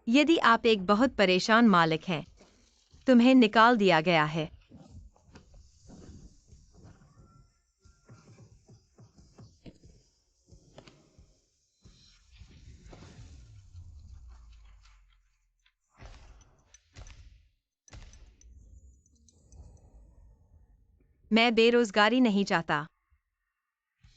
यदि आप एक बहुत परेशान मालिक हैं, तुम्हें निकाल दिया गया है। मैं बेरोजगारी नहीं चाहता।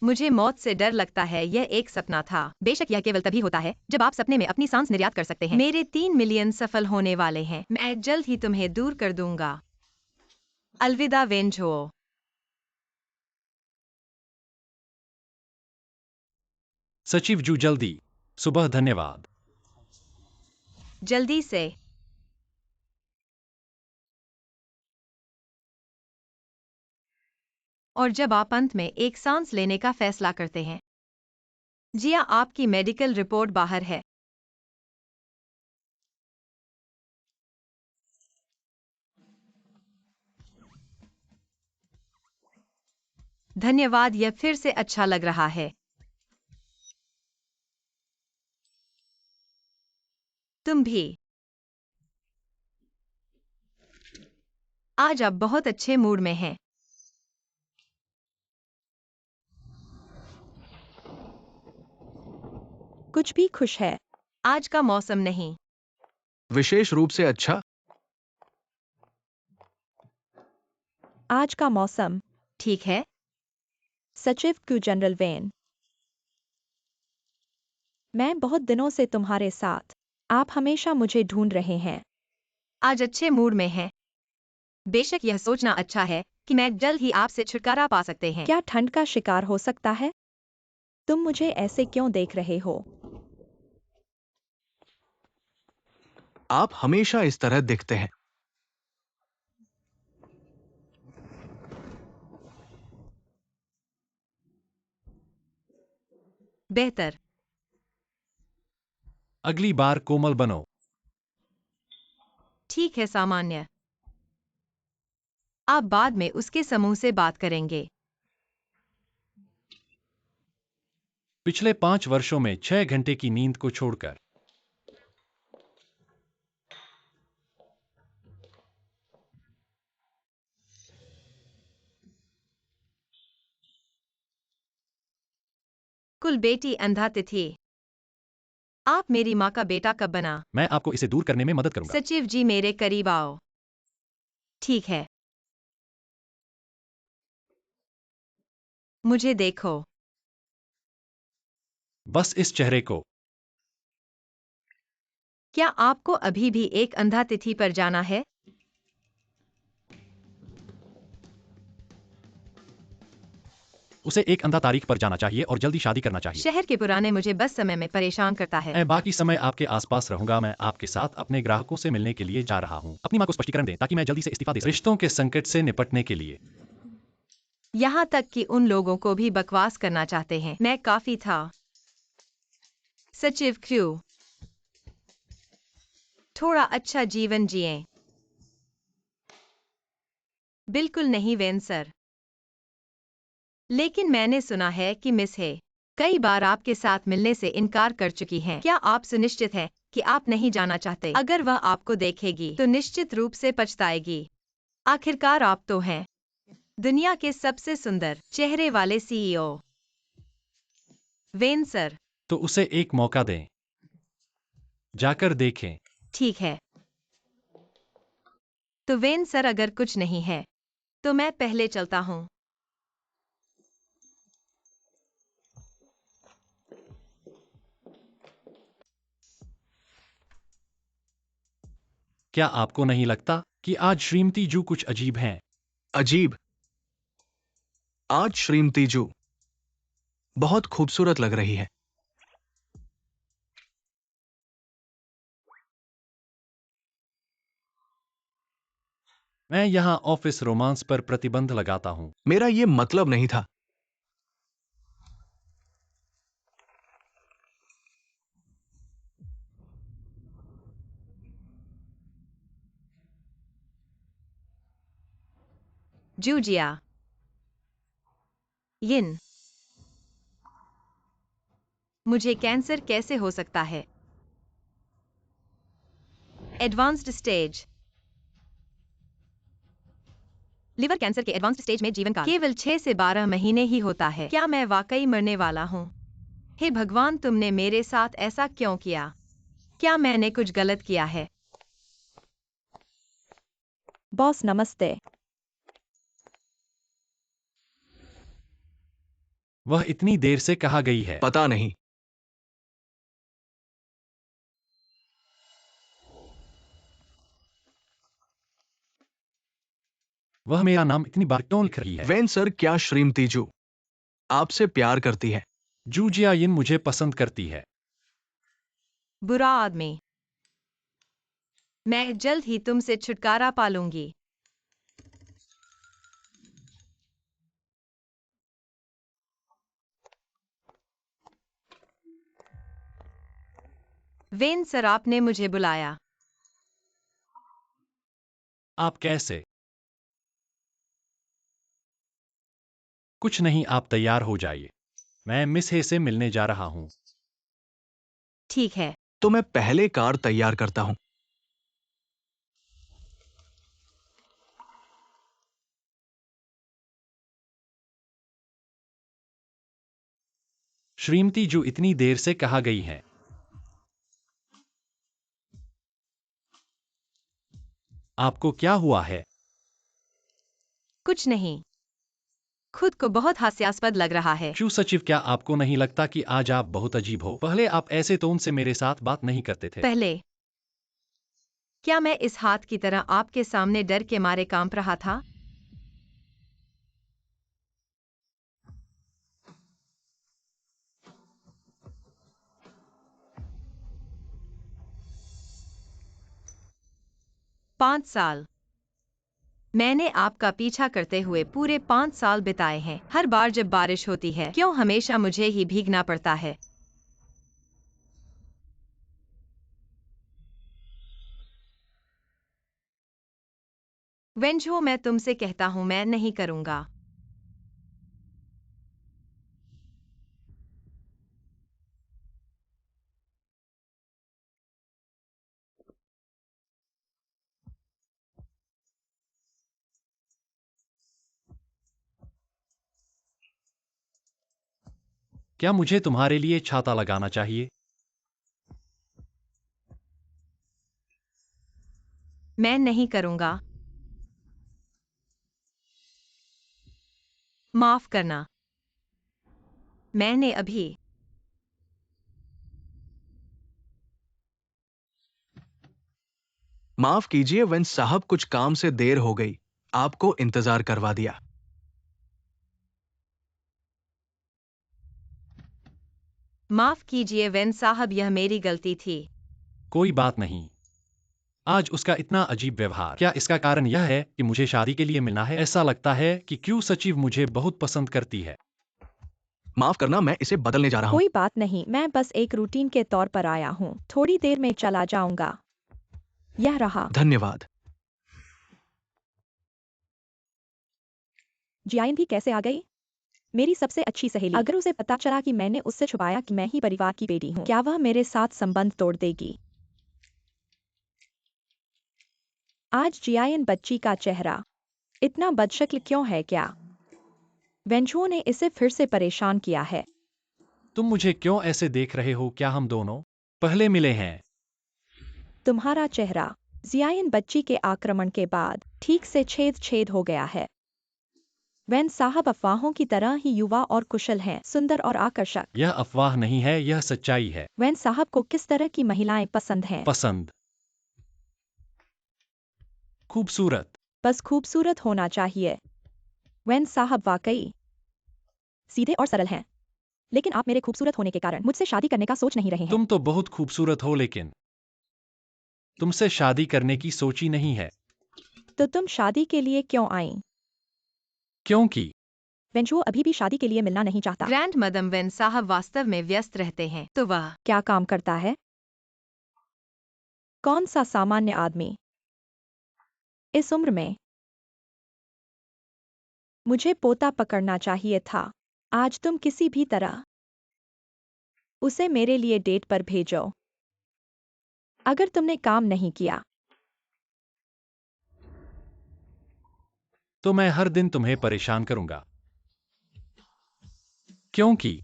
मुझे मौत से डर लगता है। यह एक सपना था। बेशक यह केवल तभी होता है जब आप सपने में अपनी सांस निर्यात कर सकते हैं। मेरे 3 मिलियन सफल होने वाले हैं। मैं जल्द ही तुम्हें दूर कर दूंगा। अलविदा वेंझो। सचिव जू जल्दी। सुबह धन्यवाद। जल्दी से। और जब आप अंत में एक सांस लेने का फैसला करते हैं, जिया आपकी मेडिकल रिपोर्ट बाहर है। धन्यवाद, यह फिर से अच्छा लग रहा है। तुम भी। आज आप बहुत अच्छे मूड में हैं। कुछ भी खुश है। आज का मौसम नहीं। विशेष रूप से अच्छा। आज का मौसम ठीक है। सचिव क्यू जनरल वेन। मैं बहुत दिनों से तुम्हारे साथ। आप हमेशा मुझे ढूंढ रहे हैं। आज अच्छे मूड में हैं। बेशक यह सोचना अच्छा है कि मैं जल्द ही आपसे छुटकारा पा सकते हैं। क्या ठंड का शिकार हो सकता है? तुम मुझे ऐसे क्यों देख रहे हो? आप हमेशा इस तरह दिखते हैं। बेहतर। अगली बार कोमल बनो। ठीक है, सामान्य। आप बाद में उसके समूह से बात करेंगे। पिछले 5 वर्षों में 6 घंटे की नींद को छोड़कर। कुल बेटी अंधा तिथि। आप मेरी माँ का बेटा कब बना? मैं आपको इसे दूर करने में मदद करूंगा। सचिव जी, मेरे करीब आओ। ठीक है। मुझे देखो। बस इस चेहरे को। क्या आपको अभी भी एक अंधा तिथि पर जाना है? उसे एक अंधा तारीख पर जाना चाहिए और जल्दी शादी करना चाहिए। शहर के पुराने मुझे बस समय में परेशान करता है। मैं बाकी समय आपके आसपास रहूंगा। मैं आपके साथ अपने ग्राहकों से मिलने के लिए जा रहा हूं। अपनी मां को स्पष्टीकरण दें ताकि मैं जल्दी से इस्तीफा दे सकूं। रिश्तों के संकट से निपटने के लिए। यहाँ तक कि उन लोगों को भी बकवास करना चाहते हैं। मैं काफी था। सचिव क्रू। थोड़ा अच्छा जीवन जिएं। बिल्कुल नहीं वेन सर। लेकिन मैंने सुना है कि मिस है कई बार आपके साथ मिलने से इनकार कर चुकी हैं। क्या आप सुनिश्चित हैं कि आप नहीं जाना चाहते? अगर वह आपको देखेगी तो निश्चित रूप से पछताएगी। आखिरकार आप तो हैं दुनिया के सबसे सुंदर चेहरे वाले सीईओ। When sir. तो उसे एक मौका दें। जाकर देखें। ठीक है। तो वेन सर, अगर कुछ नहीं है तो मैं पहले चलता हूँ। क्या आपको नहीं लगता कि आज श्रीमती जू कुछ अजीब हैं? अजीब। आज श्रीमती जू बहुत खूबसूरत लग रही है। मैं यहाँ ऑफिस रोमांस पर प्रतिबंध लगाता हूँ। मेरा ये मतलब नहीं था। जूजिया। यिन। मुझे कैंसर कैसे हो सकता है? Advanced stage. लिवर कैंसर के एडवांस्ड स्टेज में जीवन काल केवल 6 से 12 महीने ही होता है। क्या मैं वाकई मरने वाला हूँ? हे भगवान, तुमने मेरे साथ ऐसा क्यों किया? क्या मैंने कुछ गलत किया है? बॉस नमस्ते। वह इतनी देर से कहाँ गई है? पता नहीं। वह मेरा नाम इतनी बार क्यों लिख रही है? वेन सर, क्या श्रीमती जू आपसे प्यार करती है? जू जियायिन मुझे पसंद करती है। बुरा आदमी। मैं जल्द ही तुमसे छुटकारा पालूंगी। वेन सर, आपने मुझे बुलाया। आप कैसे? कुछ नहीं, आप तैयार हो जाइए। मैं मिस हे से मिलने जा रहा हूँ। ठीक है। तो मैं पहले कार तैयार करता हूँ। श्रीमती जू इतनी देर से कहाँ गई हैं? आपको क्या हुआ है? कुछ नहीं। खुद को बहुत हास्यास्पद लग रहा है। क्यों सचिव, क्या आपको नहीं लगता कि आज आप बहुत अजीब हो? पहले आप ऐसे टोन से मेरे साथ बात नहीं करते थे। पहले क्या मैं इस हाथ की तरह आपके सामने डर के मारे कांप रहा था? पाँच साल। मैंने आपका पीछा करते हुए पूरे 5 साल बिताए हैं। हर बार जब बारिश होती है, क्यों हमेशा मुझे ही भीगना पड़ता है? वेंझो, मैं तुमसे कहता हूँ, मैं नहीं करूँगा। क्या मुझे तुम्हारे लिए छाता लगाना चाहिए? मैं नहीं करूँगा। माफ करना। मैंने अभी माफ कीजिए वेन साहब, कुछ काम से देर हो गई। आपको इंतजार करवा दिया। माफ कीजिए वेन साहब, यह मेरी गलती थी। कोई बात नहीं। आज उसका इतना अजीब व्यवहार, क्या इसका कारण यह है कि मुझे शादी के लिए मिलना है? ऐसा लगता है कि क्यों सचिव मुझे बहुत पसंद करती है। माफ करना, मैं इसे बदलने जा रहा हूँ। कोई बात नहीं, मैं बस एक रूटीन के तौर पर आया हूँ। थोड़ी देर में चला जाऊंगा। यह रहा। धन्यवाद। जियाइन भी कैसे आ गई? मेरी सबसे अच्छी सहेली। अगर उसे पता चला कि मैंने उससे छुपाया कि मैं ही परिवार की बेटी हूँ, क्या वह मेरे साथ संबंध तोड़ देगी? आज जियाइन बच्ची का चेहरा इतना बदशक्ल क्यों है? क्या वेंझो ने इसे फिर से परेशान किया है? तुम मुझे क्यों ऐसे देख रहे हो? क्या हम दोनों पहले मिले हैं? तुम्हारा चेहरा जियाइन बच्ची के आक्रमण के बाद ठीक से छेद हो गया है। वैन साहब अफवाहों की तरह ही युवा और कुशल हैं, सुंदर और आकर्षक। यह अफवाह नहीं है, यह सच्चाई है। वैन साहब को किस तरह की महिलाएं पसंद हैं? पसंद? खूबसूरत। बस खूबसूरत होना चाहिए। वैन साहब वाकई सीधे और सरल हैं। लेकिन आप मेरे खूबसूरत होने के कारण मुझसे शादी करने का सोच नहीं रहे हैं। तुम तो बहुत खूबसूरत हो, लेकिन तुमसे शादी करने की सोची नहीं है। तो तुम शादी के लिए क्यों आई? क्योंकि वेंचुओ अभी भी शादी के लिए मिलना नहीं चाहता। ग्रैंड मदम वेन साहब वास्तव में व्यस्त रहते हैं, तो वह क्या काम करता है? कौन सा सामान्य आदमी इस उम्र में? मुझे पोता पकड़ना चाहिए था। आज तुम किसी भी तरह उसे मेरे लिए डेट पर भेजो। अगर तुमने काम नहीं किया तो मैं हर दिन तुम्हें परेशान करूंगा। क्योंकि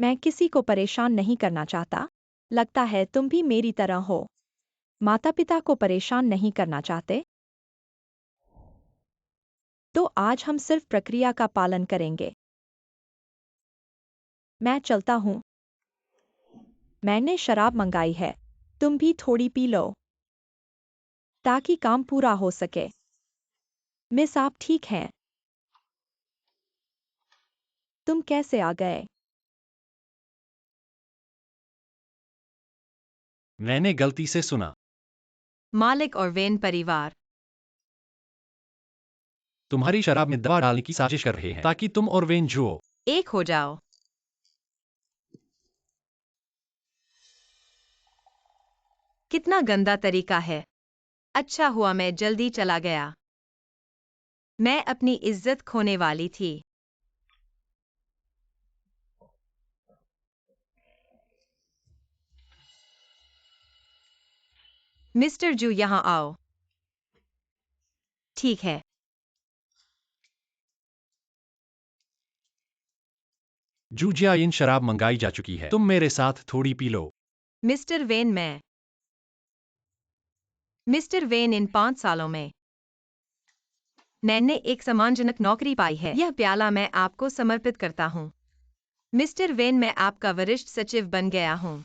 मैं किसी को परेशान नहीं करना चाहता। लगता है तुम भी मेरी तरह हो। माता पिता को परेशान नहीं करना चाहते। तो आज हम सिर्फ प्रक्रिया का पालन करेंगे। मैं चलता हूँ। मैंने शराब मंगाई है। तुम भी थोड़ी पी लो ताकि काम पूरा हो सके। मिस आप ठीक हैं? तुम कैसे आ गए? मैंने गलती से सुना। मालिक और वेन परिवार। तुम्हारी शराब में दवा डालने की साजिश कर रहे हैं ताकि तुम और वेन जुओ। एक हो जाओ। कितना गंदा तरीका है। अच्छा हुआ मैं जल्दी चला गया। मैं अपनी इज्जत खोने वाली थी। मिस्टर जू यहाँ आओ। ठीक है। जूजिया इन शराब मंगाई जा चुकी है, तुम मेरे साथ थोड़ी P low. Mister when mister when इन 5 सालों में मैंने एक सम्मानजनक नौकरी पाई है। यह प्याला मैं आपको समर्पित करता हूँ। मिस्टर वेन मैं आपका वरिष्ठ सचिव बन गया हूँ।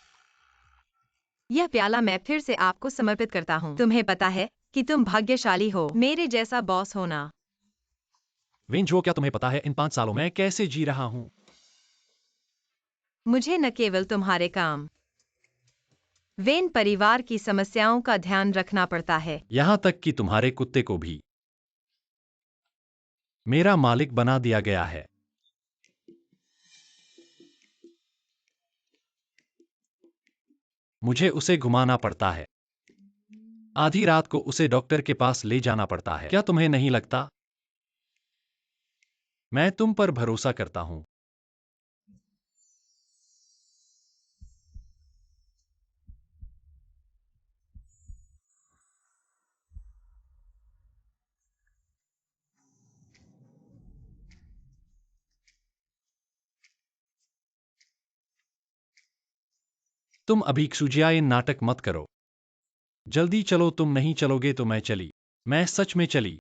यह प्याला मैं फिर से आपको समर्पित करता हूँ। तुम्हें पता है कि तुम भाग्यशाली हो मेरे जैसा बॉस होना। वेन जो, क्या तुम्हें पता है इन 5 सालों में कैसे जी रहा हूँ? मुझे न केवल तुम्हारे काम वेन परिवार की समस्याओं का ध्यान रखना पड़ता है। यहाँ तक कि तुम्हारे कुत्ते को भी मेरा मालिक बना दिया गया है। मुझे उसे घुमाना पड़ता है। आधी रात को उसे डॉक्टर के पास ले जाना पड़ता है। क्या तुम्हें नहीं लगता? मैं तुम पर भरोसा करता हूँ। तुम अभी क्षुजियाइन नाटक मत करो। जल्दी चलो, तुम नहीं चलोगे तो मैं चली। मैं सच में चली।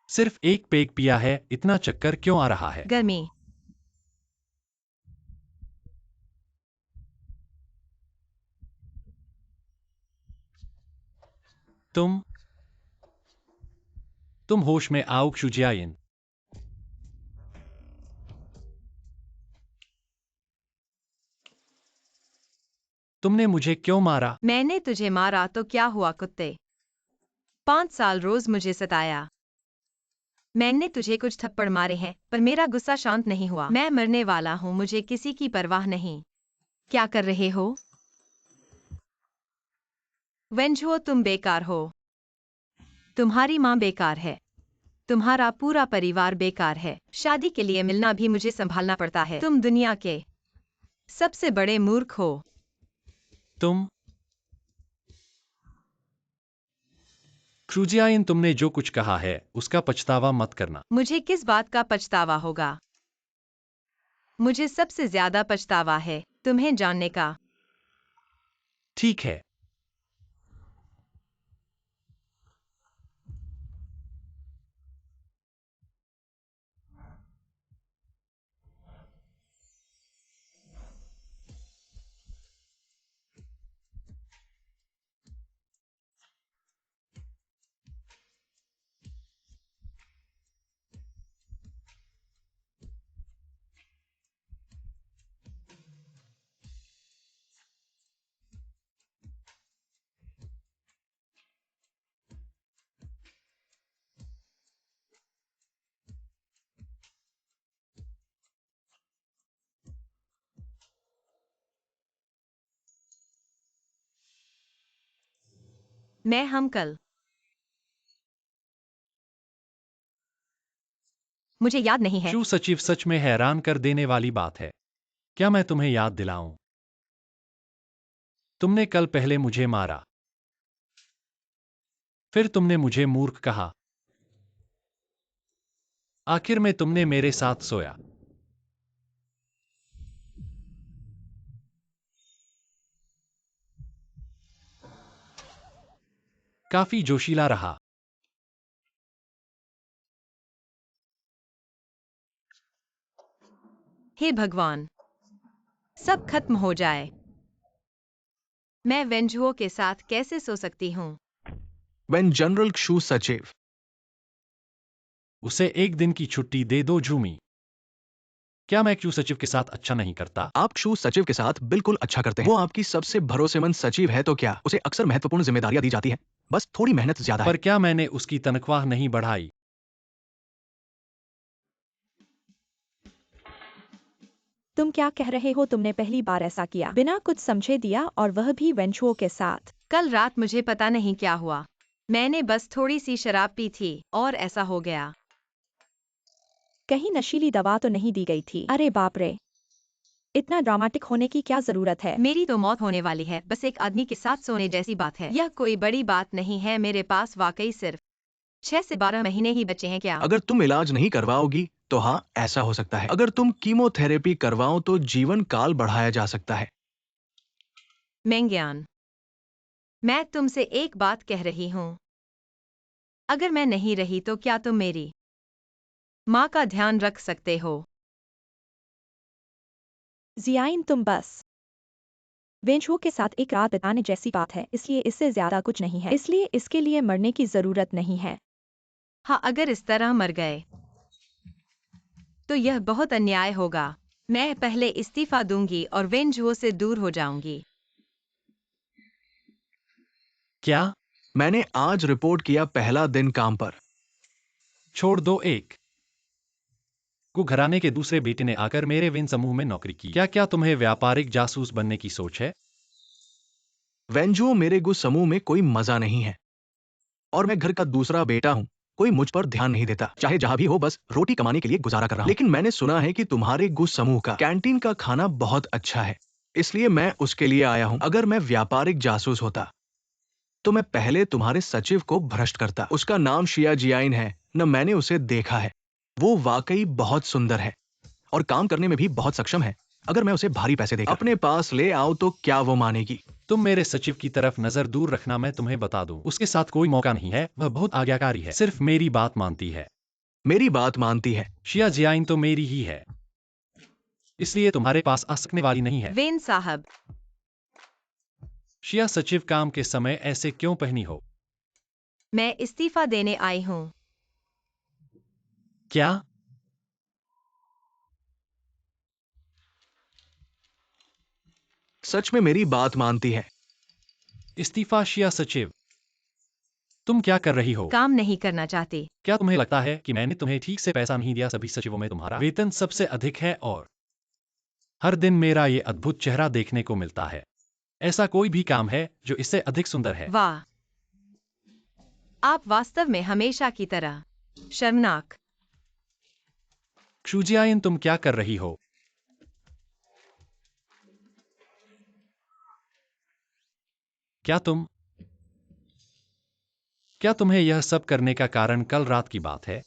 सिर्फ एक पेग पिया है, इतना चक्कर क्यों आ रहा है? गर्मी। तुम होश में आओ क्षुजियाइन। तुमने मुझे क्यों मारा? मैंने तुझे मारा तो क्या हुआ कुत्ते? 5 साल रोज मुझे सताया। मैंने तुझे कुछ थप्पड़ मारे हैं पर मेरा गुस्सा शांत नहीं हुआ। मैं मरने वाला हूँ, मुझे किसी की परवाह नहीं। क्या कर रहे हो? वेंझुओ तुम बेकार हो। तुम्हारी माँ बेकार है। तुम्हारा पूरा परिवार बेकार है। शादी के लिए मिलना भी मुझे संभालना पड़ता है। तुम दुनिया के सबसे बड़े मूर्ख हो। तुम क्षुजियाइन, तुमने जो कुछ कहा है उसका पछतावा मत करना। मुझे किस बात का पछतावा होगा? मुझे सबसे ज्यादा पछतावा है तुम्हें जानने का। ठीक है। हम कल मुझे याद नहीं है। शू सचिव सच में हैरान कर देने वाली बात है। क्या मैं तुम्हें याद दिलाऊं? तुमने कल पहले मुझे मारा, फिर तुमने मुझे मूर्ख कहा, आखिर में तुमने मेरे साथ सोया। काफी जोशीला रहा। हे भगवान, सब खत्म हो जाए। मैं वेंजुओ के साथ कैसे सो सकती हूँ? When जनरल शू सचिव, उसे एक दिन की छुट्टी दे दो झूमी। क्या मैं क्यू सचिव के साथ अच्छा नहीं करता? आप शू सचिव के साथ बिल्कुल अच्छा करते हैं। वो आपकी सबसे भरोसेमंद सचिव है तो क्या उसे अक्सर महत्वपूर्ण जिम्मेदारियां दी जाती है, बस थोड़ी मेहनत ज्यादा है। पर क्या मैंने उसकी तनख्वाह नहीं बढ़ाई? तुम क्या कह रहे हो? तुमने पहली बार ऐसा किया, बिना कुछ समझे दिया, और वह भी वेंचुओ के साथ। कल रात मुझे पता नहीं क्या हुआ। मैंने बस थोड़ी सी शराब पी थी और ऐसा हो गया। कहीं नशीली दवा तो नहीं दी गई थी? अरे बाप रे, इतना ड्रामेटिक होने की क्या जरूरत है? मेरी तो मौत होने वाली है, बस एक आदमी के साथ सोने जैसी बात है। यह कोई बड़ी बात नहीं है। मेरे पास वाकई सिर्फ 6 से 12 महीने ही बचे हैं। क्या अगर तुम इलाज नहीं करवाओगी तो हाँ, ऐसा हो सकता है। अगर तुम कीमोथेरेपी करवाओ तो जीवन काल बढ़ाया जा सकता है। मेंग्यान, मैं तुमसे एक बात कह रही हूँ। अगर मैं नहीं रही तो क्या तुम मेरी माँ का ध्यान रख सकते हो? जियाइन, तुम बस वेंचुओ के साथ एक रात बिताने जैसी बात है, इसलिए इससे ज्यादा कुछ नहीं है, इसलिए इसके लिए मरने की जरूरत नहीं है। हाँ, अगर इस तरह मर गए तो यह बहुत अन्याय होगा। मैं पहले इस्तीफा दूंगी और वेंजुओ से दूर हो जाऊंगी। क्या? मैंने आज रिपोर्ट किया, पहला दिन काम पर। छोड़ दो। एक को घराने के दूसरे बेटे ने आकर मेरे वेन समूह में नौकरी की। क्या तुम्हें व्यापारिक जासूस बनने की सोच है? वेंजुओ मेरे गुस समूह में कोई मजा नहीं है, और मैं घर का दूसरा बेटा हूँ। कोई मुझ पर ध्यान नहीं देता, चाहे जहां भी हो, बस रोटी कमाने के लिए गुजारा कर रहा हूं। लेकिन मैंने सुना है कि तुम्हारे गुस समूह का कैंटीन का खाना बहुत अच्छा है, इसलिए मैं उसके लिए आया हूं। अगर मैं व्यापारिक जासूस होता तो मैं पहले तुम्हारे सचिव को भ्रष्ट करता। उसका नाम शिया जियाइन है न, मैंने उसे देखा है। वो वाकई बहुत सुंदर है और काम करने में भी बहुत सक्षम है। अगर मैं उसे भारी पैसे देकर अपने पास ले आओ तो क्या वो मानेगी? तुम मेरे सचिव की तरफ नजर दूर रखना। मैं तुम्हें बता दूं, उसके साथ कोई मौका नहीं है। वह बहुत आज्ञाकारी है, सिर्फ मेरी बात मानती है। मेरी बात मानती है? शिया जियाइन तो मेरी ही है, इसलिए तुम्हारे पास आ सकने वाली नहीं है। वेन साहब, शिया सचिव काम के समय ऐसे क्यों पहनी हो? मैं इस्तीफा देने आई हूँ। क्या? सच में मेरी बात मानती है? इस्तीफा? शिया सचिव, तुम क्या कर रही हो? काम नहीं करना चाहती। क्या तुम्हें लगता है कि मैंने तुम्हें ठीक से पैसा नहीं दिया? सभी सचिवों में तुम्हारा वेतन सबसे अधिक है और हर दिन मेरा ये अद्भुत चेहरा देखने को मिलता है। ऐसा कोई भी काम है जो इससे अधिक सुंदर है? वाह, आप वास्तव में हमेशा की तरह शर्मनाक। क्षुजियाइन, तुम क्या कर रही हो? क्या तुम्हें यह सब करने का कारण कल रात की बात है?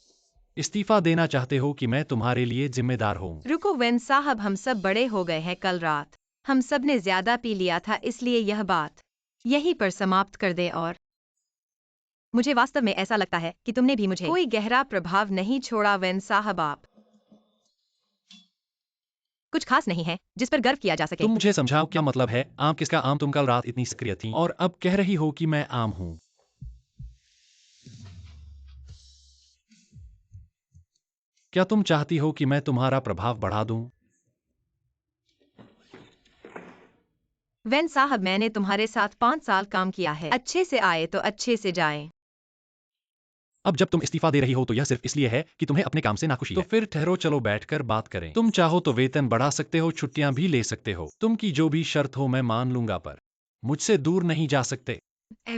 इस्तीफा देना चाहते हो कि मैं तुम्हारे लिए जिम्मेदार हूं? रुको वेन साहब, हम सब बड़े हो गए हैं। कल रात हम सब ने ज्यादा पी लिया था, इसलिए यह बात यहीं पर समाप्त कर दे। और मुझे वास्तव में ऐसा लगता है कि तुमने भी मुझे कोई गहरा प्रभाव नहीं छोड़ा। वेन साहब, आप कुछ खास नहीं है जिस पर गर्व किया जा सके। तुम मुझे समझाओ, क्या मतलब है आम किसका आम? तुम कल रात इतनी सक्रिय थी और अब कह रही हो कि मैं आम हूं। क्या तुम चाहती हो कि मैं तुम्हारा प्रभाव बढ़ा दूं? वेन साहब, मैंने तुम्हारे साथ 5 साल काम किया है। अच्छे से आए तो अच्छे से जाए। अब जब तुम इस्तीफा दे रही हो तो यह सिर्फ इसलिए है कि तुम्हें अपने काम से नाखुशी है। तो फिर ठहरो, चलो बैठकर बात करें। तुम चाहो तो वेतन बढ़ा सकते हो, छुट्टियां भी ले सकते हो। तुम की जो भी शर्त हो मैं मान लूंगा, पर मुझसे दूर नहीं जा सकते।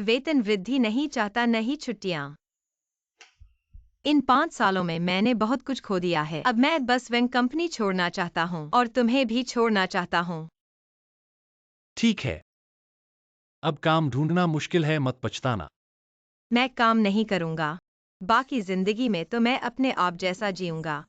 वेतन वृद्धि नहीं चाहता, नहीं छुट्टियां। इन 5 सालों में मैंने बहुत कुछ खो दिया है। अब मैं बस वेन कंपनी छोड़ना चाहता हूँ और तुम्हें भी छोड़ना चाहता हूँ। ठीक है। अब काम ढूंढना मुश्किल है, मत पछताना। मैं काम नहीं करूँगा। बाकी जिंदगी में तो मैं अपने आप जैसा जीऊँगा।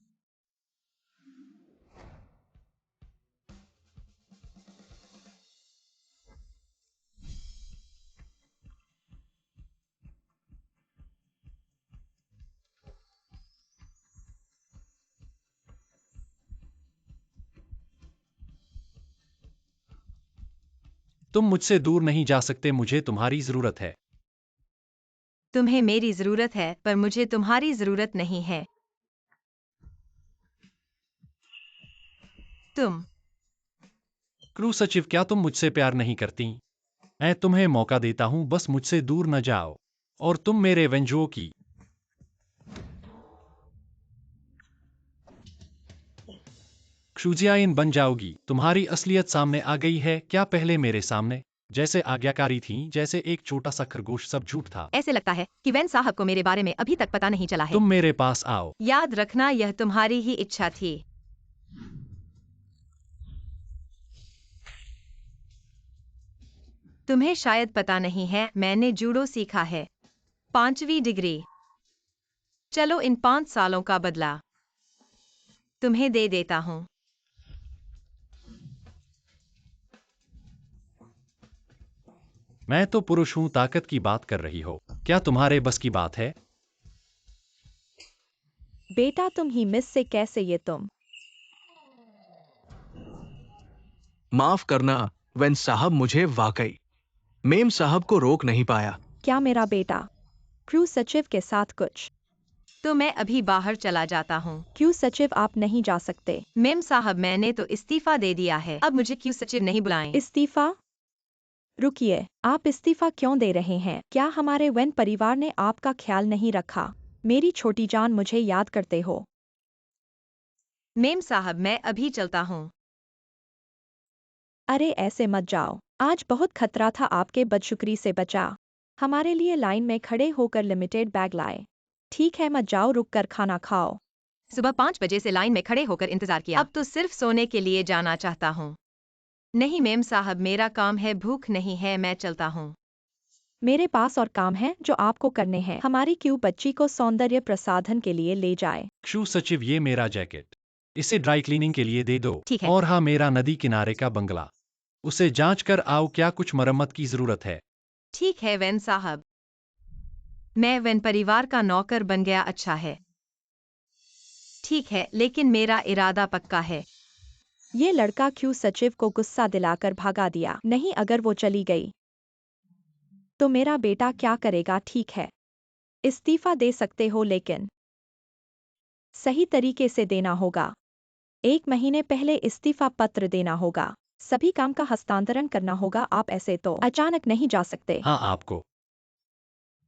तुम मुझसे दूर नहीं जा सकते, मुझे तुम्हारी जरूरत है। तुम्हें मेरी जरूरत है पर मुझे तुम्हारी जरूरत नहीं है। तुम क्रू सचिव, क्या तुम मुझसे प्यार नहीं करती? मैं तुम्हें मौका देता हूं, बस मुझसे दूर न जाओ और तुम मेरे वेंजुओ की क्षुजियाइन बन जाओगी। तुम्हारी असलियत सामने आ गई है। क्या पहले मेरे सामने जैसे आज्ञाकारी थी, जैसे एक छोटा सा खरगोश, सब झूठ था। ऐसे लगता है कि वैन साहब को मेरे बारे में अभी तक पता नहीं चला है। तुम मेरे पास आओ। याद रखना, यह तुम्हारी ही इच्छा थी। तुम्हें शायद पता नहीं है, मैंने जूडो सीखा है। 5वीं डिग्री। चलो इन 5 सालों का बदला तुम्हें दे देता हूँ। मैं तो पुरुष हूं, ताकत की बात कर रही हो। क्या तुम्हारे बस की बात है? बेटा तुम ही मिस से कैसे ये तुम? माफ करना वेन साहब, मुझे वाकई मेम साहब को रोक नहीं पाया। क्या मेरा बेटा क्रू सचिव के साथ कुछ? तो मैं अभी बाहर चला जाता हूँ। क्यों सचिव आप नहीं जा सकते? मेम साहब, मैंने तो इस्तीफा दे दिया है। अब मुझे क्यों सचिव नहीं बुलाएं? इस्तीफा? रुकिए, आप इस्तीफा क्यों दे रहे हैं? क्या हमारे वेन परिवार ने आपका ख्याल नहीं रखा? मेरी छोटी जान, मुझे याद करते हो? मेम साहब, मैं अभी चलता हूँ। अरे ऐसे मत जाओ, आज बहुत खतरा था, आपके बदशुक्री से बचा। हमारे लिए लाइन में खड़े होकर लिमिटेड बैग लाए। ठीक है मत जाओ, रुक कर खाना खाओ। सुबह 5 बजे से लाइन में खड़े होकर इंतजार किया, अब तो सिर्फ सोने के लिए जाना चाहता हूँ। नहीं मेम साहब, मेरा काम है, भूख नहीं है, मैं चलता हूँ। मेरे पास और काम है जो आपको करने हैं। हमारी क्यों बच्ची को सौंदर्य प्रसाधन के लिए ले जाए। क्षु सचिव, ये मेरा जैकेट, इसे ड्राई क्लीनिंग के लिए दे दो। ठीक है। और हाँ, मेरा नदी किनारे का बंगला, उसे जांच कर आओ, क्या कुछ मरम्मत की जरूरत है। ठीक है वेन साहब। मैं वेन परिवार का नौकर बन गया, अच्छा है। ठीक है, लेकिन मेरा इरादा पक्का है। ये लड़का क्यों सचिव को गुस्सा दिलाकर भागा दिया। नहीं, अगर वो चली गई तो मेरा बेटा क्या करेगा? ठीक है, इस्तीफा दे सकते हो, लेकिन सही तरीके से देना होगा। 1 महीने पहले इस्तीफा पत्र देना होगा। सभी काम का हस्तांतरण करना होगा। आप ऐसे तो अचानक नहीं जा सकते। हाँ, आपको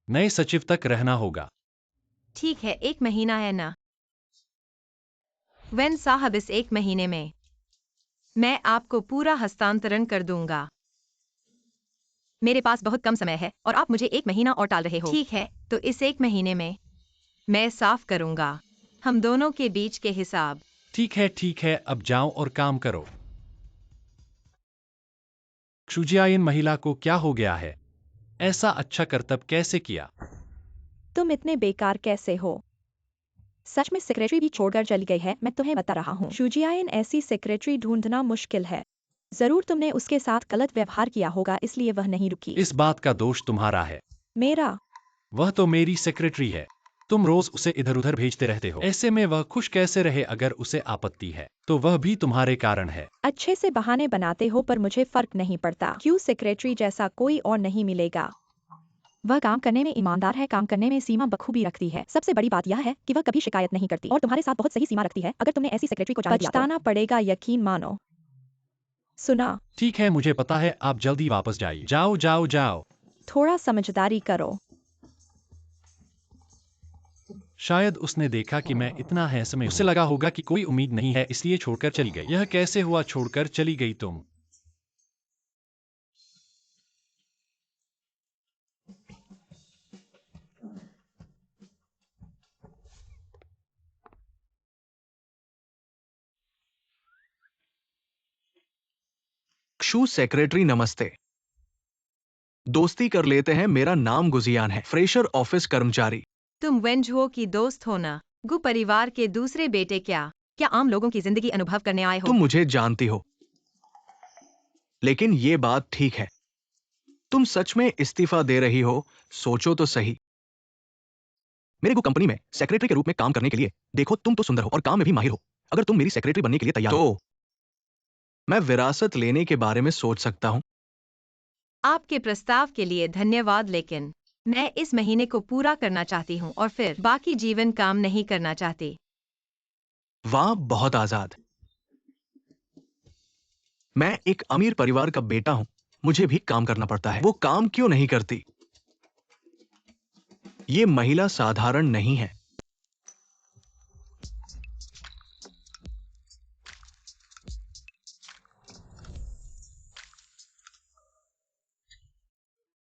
नए सचिव तक रहना होगा। ठीक है, 1 महीना है ना? वेन साहब, इस 1 महीने में मैं आपको पूरा हस्तांतरण कर दूंगा। मेरे पास बहुत कम समय है और आप मुझे 1 महीना और टाल रहे हो। ठीक है, तो इस 1 महीने में मैं साफ करूंगा हम दोनों के बीच के हिसाब। ठीक है, अब जाओ और काम करो। क्षुजियाइन महिला को क्या हो गया है? ऐसा अच्छा करतब कैसे किया? तुम इतने बेकार कैसे हो? सच में सेक्रेटरी भी छोड़कर चली गई है, मैं तुम्हें बता रहा हूँ। शुजियाइन ऐसी सेक्रेटरी ढूंढना मुश्किल है। जरूर तुमने उसके साथ गलत व्यवहार किया होगा, इसलिए वह नहीं रुकी। इस बात का दोष तुम्हारा है। मेरा? वह तो मेरी सेक्रेटरी है। तुम रोज उसे इधर उधर भेजते रहते हो। ऐसे में वह खुश कैसे रहे? अगर उसे आपत्ति है तो वह भी तुम्हारे कारण है। अच्छे से बहाने बनाते हो, पर मुझे फर्क नहीं पड़ता। क्यों सेक्रेटरी जैसा कोई और नहीं मिलेगा। वह काम करने में ईमानदार है, काम करने में सीमा बखूबी रखती है। सबसे बड़ी बात यह है कि वह कभी शिकायत नहीं करती और तुम्हारे साथ बहुत सही सीमा रखती है। अगर तुमने ऐसी सेक्रेटरी को जाने दिया तो पछताना पड़ेगा, यकीन मानो। सुना? ठीक है, मुझे पता है, आप जल्दी वापस जाइए। जाओ जाओ जाओ। थोड़ा समझदारी करो। शायद उसने देखा कि मैं इतना हैंसम हूं। उसे लगा होगा कि कोई उम्मीद नहीं है, इसलिए छोड़कर चली गई। यह कैसे हुआ? छोड़कर चली गई तुम? क्षु सेक्रेटरी नमस्ते। दोस्ती कर लेते हैं, मेरा नाम गुजियान है, फ्रेशर ऑफिस कर्मचारी। तुम वेंझुओ की दोस्त हो ना? गु परिवार के दूसरे बेटे क्या आम लोगों की जिंदगी अनुभव करने आए हो? तुम मुझे जानती हो, लेकिन ये बात ठीक है, तुम सच में इस्तीफा दे रही हो? सोचो तो सही। मेरे को कंपनी में सेक्रेटरी के रूप में काम करने के लिए, देखो तुम तो सुंदर हो और काम में भी माहिर हो, अगर तुम मेरी सेक्रेटरी बनने के लिए तैयार हो तो मैं विरासत लेने के बारे में सोच सकता हूं। आपके प्रस्ताव के लिए धन्यवाद, लेकिन मैं इस महीने को पूरा करना चाहती हूँ और फिर बाकी जीवन काम नहीं करना चाहती। वाह, बहुत आजाद। मैं एक अमीर परिवार का बेटा हूं, मुझे भी काम करना पड़ता है। वो काम क्यों नहीं करती? ये महिला साधारण नहीं है।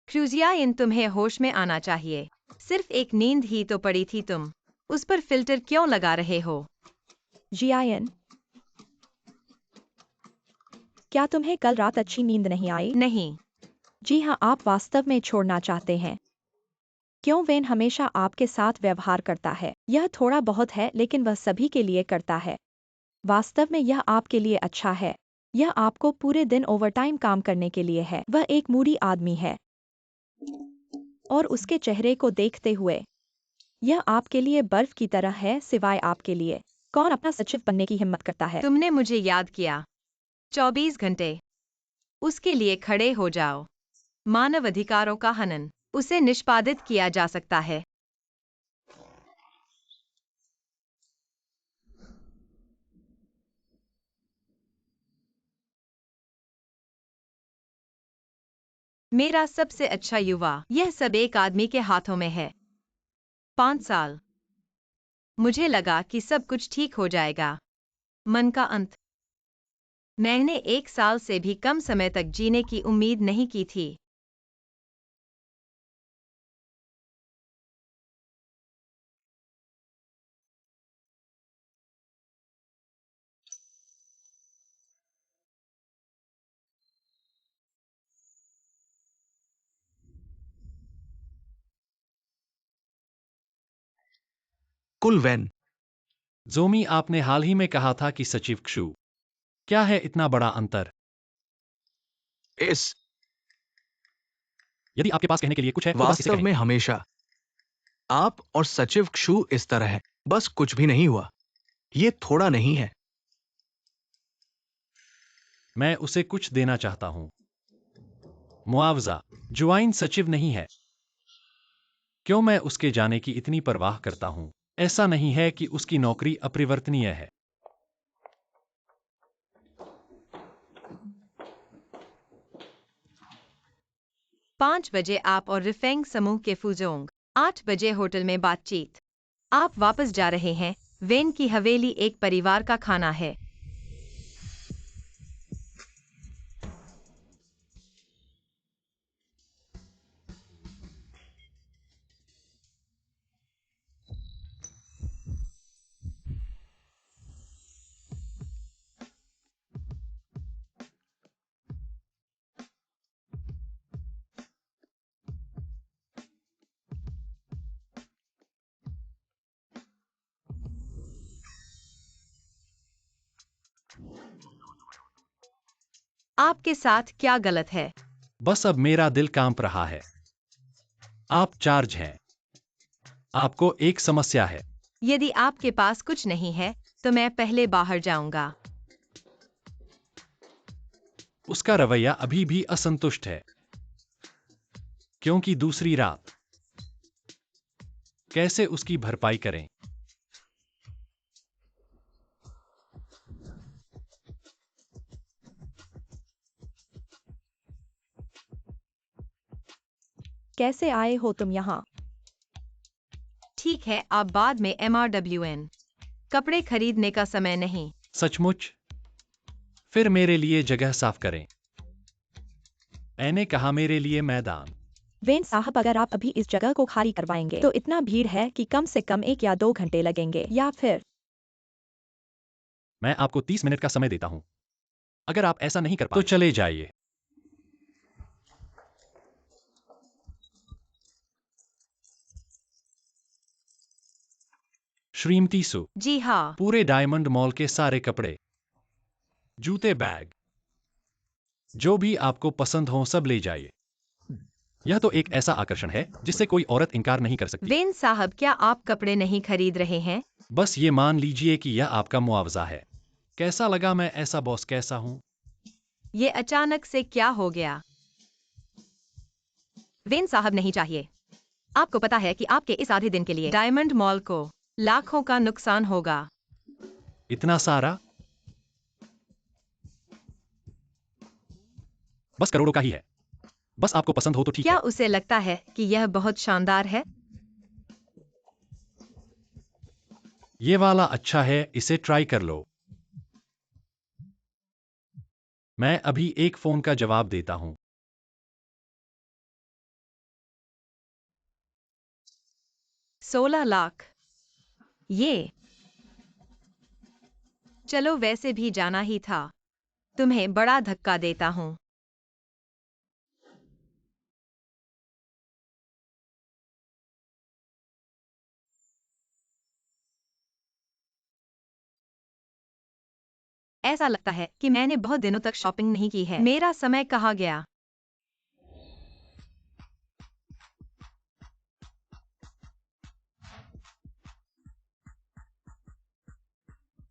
क्रूजियाइन, तुम्हें होश में आना चाहिए। सिर्फ एक नींद ही तो पड़ी थी, तुम उस पर फिल्टर क्यों लगा रहे हो? जियान, क्या तुम्हें कल रात अच्छी नींद नहीं आई? नहीं। जी हाँ, आप वास्तव में छोड़ना चाहते हैं। क्यों? वेन हमेशा आपके साथ व्यवहार करता है। यह थोड़ा बहुत है, लेकिन वह सभी के लिए करता है। वास्तव में यह आपके लिए अच्छा है। यह आपको पूरे दिन ओवरटाइम काम करने के लिए है। वह एक मूडी आदमी है, और उसके चेहरे को देखते हुए यह आपके लिए बर्फ की तरह है, सिवाय आपके लिए। कौन अपना सचिव बनने की हिम्मत करता है? तुमने मुझे याद किया। 24 घंटे उसके लिए खड़े हो जाओ। मानव अधिकारों का हनन, उसे निष्पादित किया जा सकता है। मेरा सबसे अच्छा युवा, यह सब एक आदमी के हाथों में है। 5 साल। मुझे लगा कि सब कुछ ठीक हो जाएगा। मन का अंत। मैंने 1 साल से भी कम समय तक जीने की उम्मीद नहीं की थी। कुल वैन। जोमी, आपने हाल ही में कहा था कि सचिव क्षु। क्या है इतना बड़ा अंतर? इस यदि आपके पास कहने के लिए कुछ है तो बस इसे वास्तव कहें। में हमेशा आप और सचिव क्षु इस तरह है, बस कुछ भी नहीं हुआ। ये थोड़ा नहीं है। मैं उसे कुछ देना चाहता हूं। मुआवजा। जुआइन सचिव नहीं है। क्यों मैं उसके जाने की इतनी परवाह करता हूं? ऐसा नहीं है कि उसकी नौकरी अपरिवर्तनीय है। 5 बजे आप और रिफेंग समूह के फुजोंग। 8 बजे होटल में बातचीत। आप वापस जा रहे हैं। वेन की हवेली एक परिवार का खाना है। आपके साथ क्या गलत है? बस अब मेरा दिल कांप रहा है। आप चार्ज हैं। आपको एक समस्या है। यदि आपके पास कुछ नहीं है, तो मैं पहले बाहर जाऊंगा। उसका रवैया अभी भी असंतुष्ट है। क्योंकि दूसरी रात। कैसे उसकी भरपाई करें? कैसे आए हो तुम यहाँ? ठीक है, आप बाद में MRWN। कपड़े खरीदने का समय नहीं। सचमुच? फिर मेरे लिए जगह साफ करें। मैंने कहा मेरे लिए मैदान। वेन साहब, अगर आप अभी इस जगह को खाली करवाएंगे तो इतना भीड़ है कि कम से कम 1 या 2 घंटे लगेंगे, या फिर मैं आपको 30 मिनट का समय देता हूं। अगर आप ऐसा नहीं कर पाए तो चले जाइए। श्रीमती सु, जी हाँ। पूरे डायमंड मॉल के सारे कपड़े, जूते, बैग, जो भी आपको पसंद हो सब ले जाइए। यह तो एक ऐसा आकर्षण है जिससे कोई औरत इनकार नहीं कर सकती। वेन साहब, क्या आप कपड़े नहीं खरीद रहे हैं? बस ये मान लीजिए कि यह आपका मुआवजा है। कैसा लगा मैं ऐसा बॉस कैसा हूँ? ये अचानक से क्या हो गया? वेन साहब, नहीं चाहिए। आपको पता है कि आपके इस आधे दिन के लिए डायमंड मॉल को लाखों का नुकसान होगा। इतना सारा? बस करोड़ों का ही है। बस आपको पसंद हो तो ठीक क्या है। उसे लगता है कि यह बहुत शानदार है? ये वाला अच्छा है, इसे ट्राई कर लो। मैं अभी एक फोन का जवाब देता हूँ। 16 लाख। ये चलो, वैसे भी जाना ही था। तुम्हें बड़ा धक्का देता हूँ। ऐसा लगता है कि मैंने बहुत दिनों तक शॉपिंग नहीं की है। मेरा समय कहाँ गया?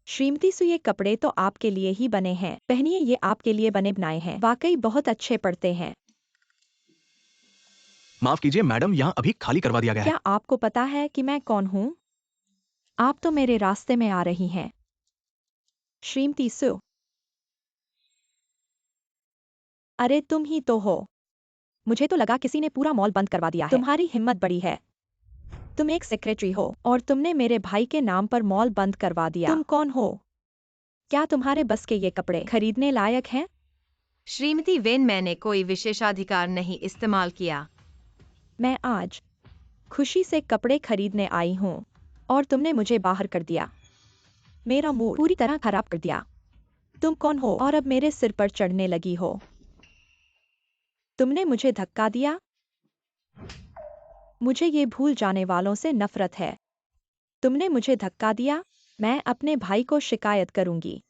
श्रीमती सु, ये कपड़े तो आपके लिए ही बने हैं। पहनिए, ये आपके लिए बने बनाए हैं। वाकई बहुत अच्छे पड़ते हैं। माफ कीजिए मैडम, यहाँ अभी खाली करवा दिया गया है। क्या आपको पता है कि मैं कौन हूँ? आप तो मेरे रास्ते में आ रही हैं। श्रीमती सु, अरे तुम ही तो हो। मुझे तो लगा किसी ने पूरा मॉल बंद करवा दिया है। तुम्हारी हिम्मत बड़ी है। तुम एक सेक्रेटरी हो और तुमने मेरे भाई के नाम पर मॉल बंद करवा दिया। तुम कौन हो? क्या तुम्हारे बस के ये कपड़े खरीदने लायक हैं? श्रीमती वेन, मैंने कोई विशेषाधिकार नहीं इस्तेमाल किया। मैं आज खुशी से कपड़े खरीदने आई हूँ और तुमने मुझे बाहर कर दिया। मेरा मूड पूरी तरह खराब कर दिया। तुम कौन हो और अब मेरे सिर पर चढ़ने लगी हो? तुमने मुझे धक्का दिया। मुझे ये भूल जाने वालों से नफरत है। तुमने मुझे धक्का दिया। मैं अपने भाई को शिकायत करूंगी।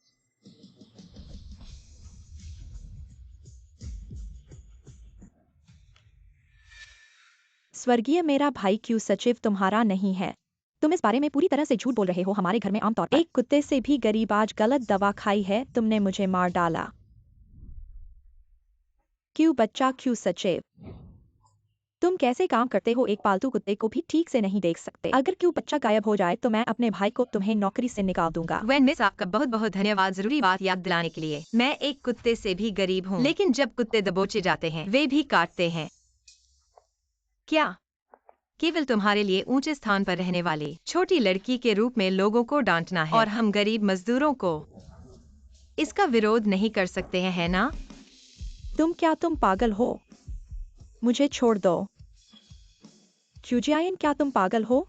स्वर्गीय, मेरा भाई क्यों सचिव तुम्हारा नहीं है? तुम इस बारे में पूरी तरह से झूठ बोल रहे हो। हमारे घर में आमतौर पर एक कुत्ते से भी गरीब आज गलत दवा खाई है। तुमने मुझे मार डाला। क्यों बच्चा, क्यों सचिव? तुम कैसे काम करते हो? एक पालतू कुत्ते को भी ठीक से नहीं देख सकते। अगर क्यों बच्चा गायब हो जाए तो मैं अपने भाई को तुम्हें नौकरी से निकाल दूंगा। वेन मिस, आपका बहुत बहुत धन्यवाद जरूरी बात याद दिलाने के लिए। मैं एक कुत्ते से भी गरीब हूँ, लेकिन जब कुत्ते दबोचे जाते हैं वे भी काटते हैं। क्या केवल तुम्हारे लिए ऊंचे स्थान पर रहने वाली छोटी लड़की के रूप में लोगों को डांटना है और हम गरीब मजदूरों को इसका विरोध नहीं कर सकते हैं, है ना? तुम पागल हो? मुझे छोड़ दो। क्यूजियायन, क्या तुम पागल हो?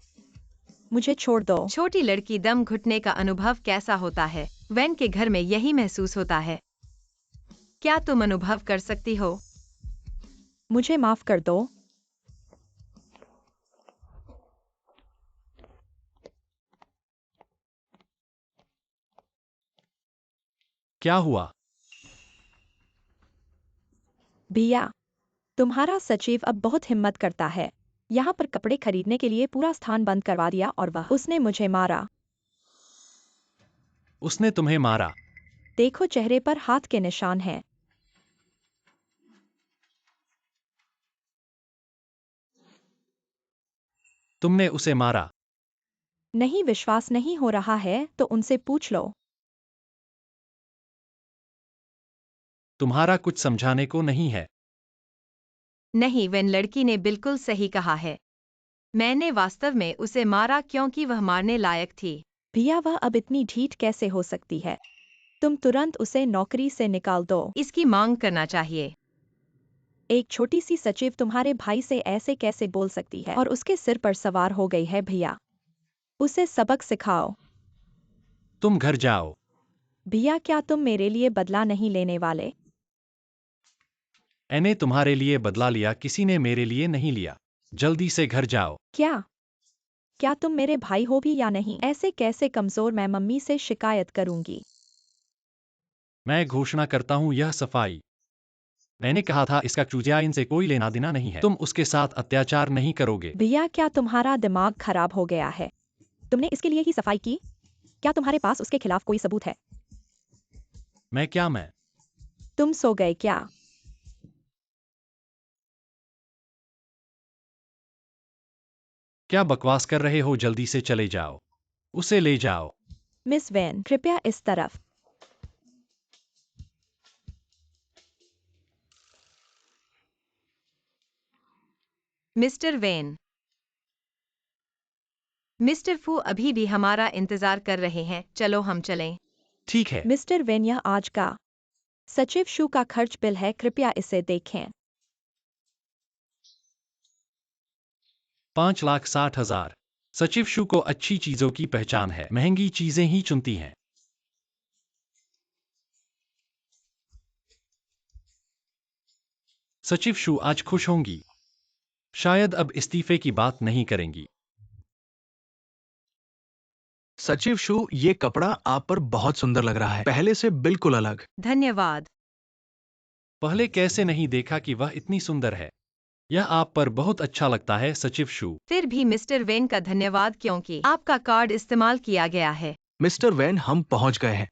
मुझे छोड़ दो। छोटी लड़की, दम घुटने का अनुभव कैसा होता है? वेन के घर में यही महसूस होता है। क्या तुम अनुभव कर सकती हो? मुझे माफ कर दो। क्या हुआ? भैया, तुम्हारा सचिव अब बहुत हिम्मत करता है। यहाँ पर कपड़े खरीदने के लिए पूरा स्थान बंद करवा दिया और उसने मुझे मारा। उसने तुम्हें मारा? देखो, चेहरे पर हाथ के निशान हैं। तुमने उसे मारा? नहीं, विश्वास नहीं हो रहा है तो उनसे पूछ लो। तुम्हारा कुछ समझाने को नहीं है। नहीं वेन, लड़की ने बिल्कुल सही कहा है। मैंने वास्तव में उसे मारा क्योंकि वह मारने लायक थी। भैया, वह अब इतनी ढीठ कैसे हो सकती है? तुम तुरंत उसे नौकरी से निकाल दो। इसकी मांग करना चाहिए। एक छोटी सी सचिव तुम्हारे भाई से ऐसे कैसे बोल सकती है और उसके सिर पर सवार हो गई है? भैया, उसे सबक सिखाओ। तुम घर जाओ। भैया, क्या तुम मेरे लिए बदला नहीं लेने वाले? मैंने तुम्हारे लिए बदला लिया, किसी ने मेरे लिए नहीं लिया। जल्दी से घर जाओ। क्या क्या तुम मेरे भाई हो भी या नहीं? ऐसे कैसे कमजोर? मैं मम्मी से शिकायत करूंगी। मैं घोषणा करता हूँ यह सफाई। मैंने कहा था इसका चूजियाइन से कोई लेना देना नहीं है। तुम उसके साथ अत्याचार नहीं करोगे। भैया, क्या तुम्हारा दिमाग खराब हो गया है? तुमने इसके लिए ही सफाई की? क्या तुम्हारे पास उसके खिलाफ कोई सबूत है? मैं तुम सो गए क्या? क्या बकवास कर रहे हो? जल्दी से चले जाओ। उसे ले जाओ। मिस वैन, कृपया इस तरफ। मिस्टर वेन, मिस्टर फू अभी भी हमारा इंतजार कर रहे हैं, चलो हम चलें। ठीक है। मिस्टर वैन, यह आज का सचिव शू का खर्च बिल है, कृपया इसे देखें। 5,60,000। सचिव शू को अच्छी चीजों की पहचान है, महंगी चीजें ही चुनती हैं। सचिव शू आज खुश होंगी। शायद अब इस्तीफे की बात नहीं करेंगी। सचिव शू, ये कपड़ा आप पर बहुत सुंदर लग रहा है, पहले से बिल्कुल अलग। धन्यवाद। पहले कैसे नहीं देखा कि वह इतनी सुंदर है। यह आप पर बहुत अच्छा लगता है सचिव शू। फिर भी मिस्टर वेन का धन्यवाद, क्योंकि आपका कार्ड इस्तेमाल किया गया है। मिस्टर वैन, हम पहुंच गए हैं।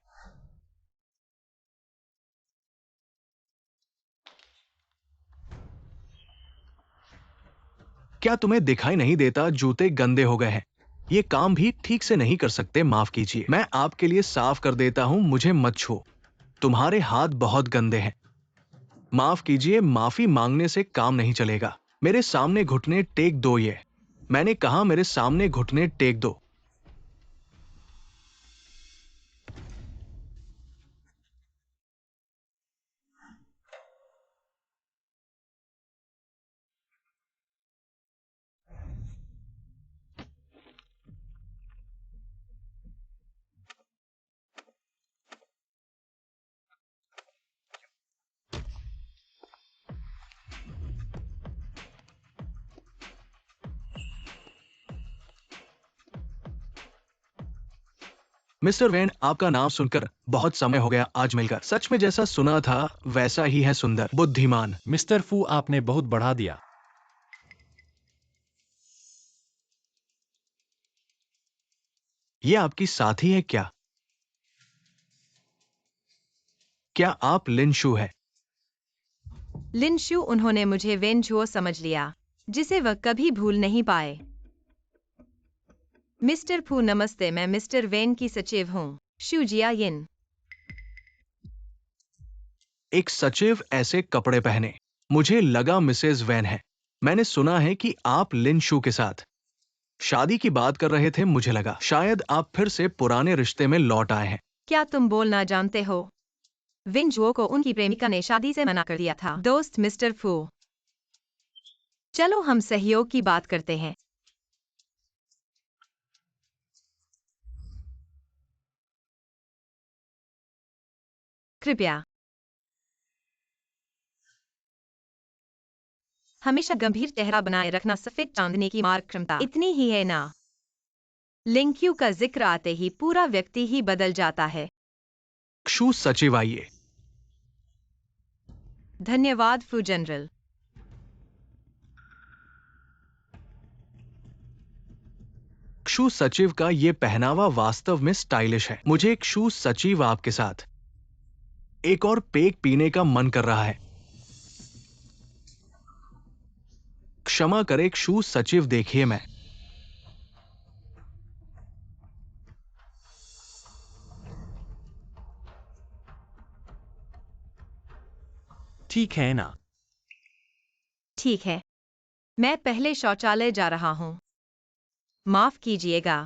क्या तुम्हें दिखाई नहीं देता जूते गंदे हो गए हैं? ये काम भी ठीक से नहीं कर सकते, माफ कीजिए। मैं आपके लिए साफ कर देता हूं, मुझे मत छुओ। तुम्हारे हाथ बहुत गंदे हैं। माफ कीजिए, माफी मांगने से काम नहीं चलेगा। मेरे सामने घुटने टेक दो। ये मैंने कहा, मेरे सामने घुटने टेक दो। मिस्टर वैन, आपका नाम सुनकर बहुत समय हो गया आज मिलकर। सच में जैसा सुना था वैसा ही है, सुंदर, बुद्धिमान। मिस्टर फू, आपने बहुत बढ़ा दिया। ये आपकी साथी है क्या? क्या आप लिन शू है? लिन शू, उन्होंने मुझे वेन झुओ समझ लिया, जिसे वह कभी भूल नहीं पाए। मिस्टर फू नमस्ते, मैं मिस्टर वेन की सचिव हूँ, शू जियायिन। एक सचिव ऐसे कपड़े पहने? मुझे लगा मिसेज वैन है। मैंने सुना है कि आप लिन शू के साथ शादी की बात कर रहे थे, मुझे लगा शायद आप फिर से पुराने रिश्ते में लौट आए हैं। क्या तुम बोलना जानते हो? विन जुओ को उनकी प्रेमिका ने शादी से मना कर दिया था। दोस्त मिस्टर फू, चलो हम सहयोग की बात करते हैं। कृपया हमेशा गंभीर चेहरा बनाए रखना सफेद चांदनी की मार्ग क्षमता इतनी ही है ना? लिंक्यू का जिक्र आते ही पूरा व्यक्ति ही बदल जाता है। शू सचिव, आइए। धन्यवाद फू जनरल। शू सचिव का ये पहनावा वास्तव में स्टाइलिश है। मुझे एक शू सचिव आपके साथ एक और पेक पीने का मन कर रहा है। क्षमा करें शू सचिव, देखिए मैं ठीक है ना? ठीक है, मैं पहले शौचालय जा रहा हूँ। माफ कीजिएगा।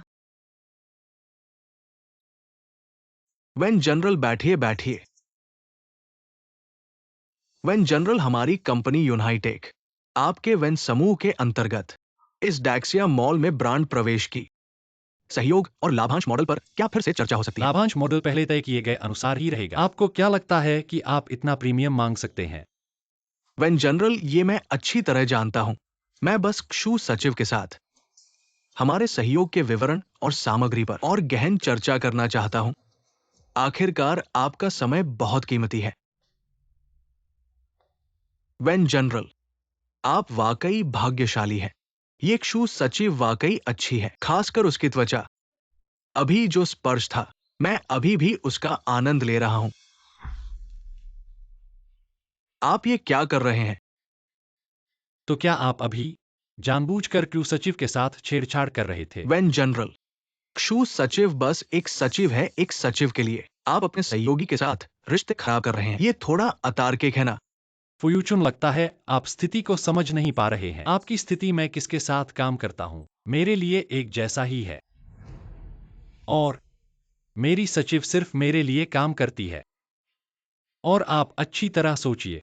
वेन जनरल, बैठिए बैठिए। वेन जनरल, हमारी कंपनी यूनाइटेक आपके वेन समूह के अंतर्गत इस डैक्सिया मॉल में ब्रांड प्रवेश की सहयोग और लाभांश मॉडल पर क्या फिर से चर्चा हो सकती है? लाभांश मॉडल पहले तय किए गए अनुसार ही रहेगा। आपको क्या लगता है कि आप इतना प्रीमियम मांग सकते हैं? वेन जनरल, ये मैं अच्छी तरह जानता हूं। मैं बस शू सचिव के साथ हमारे सहयोग के विवरण और सामग्री पर और गहन चर्चा करना चाहता हूं। आखिरकार आपका समय बहुत कीमती है। वेन जनरल, आप वाकई भाग्यशाली हैं। ये क्षु सचिव वाकई अच्छी है, खासकर उसकी त्वचा। अभी जो स्पर्श था, मैं अभी भी उसका आनंद ले रहा हूं। आप ये क्या कर रहे हैं? तो क्या आप अभी जानबूझकर क्रू सचिव के साथ छेड़छाड़ कर रहे थे? वेन जनरल, क्षु सचिव बस एक सचिव है, एक सचिव के लिए। आप अपने सहयोगी के साथ रिश्ते खराब कर रहे हैं। ये थोड़ा अतार्किक है ना? फुयूचुन, लगता है आप स्थिति को समझ नहीं पा रहे हैं। आपकी स्थिति मैं किसके साथ काम करता हूं, मेरे लिए एक जैसा ही है। और मेरी सचिव सिर्फ मेरे लिए काम करती है। और आप अच्छी तरह सोचिए,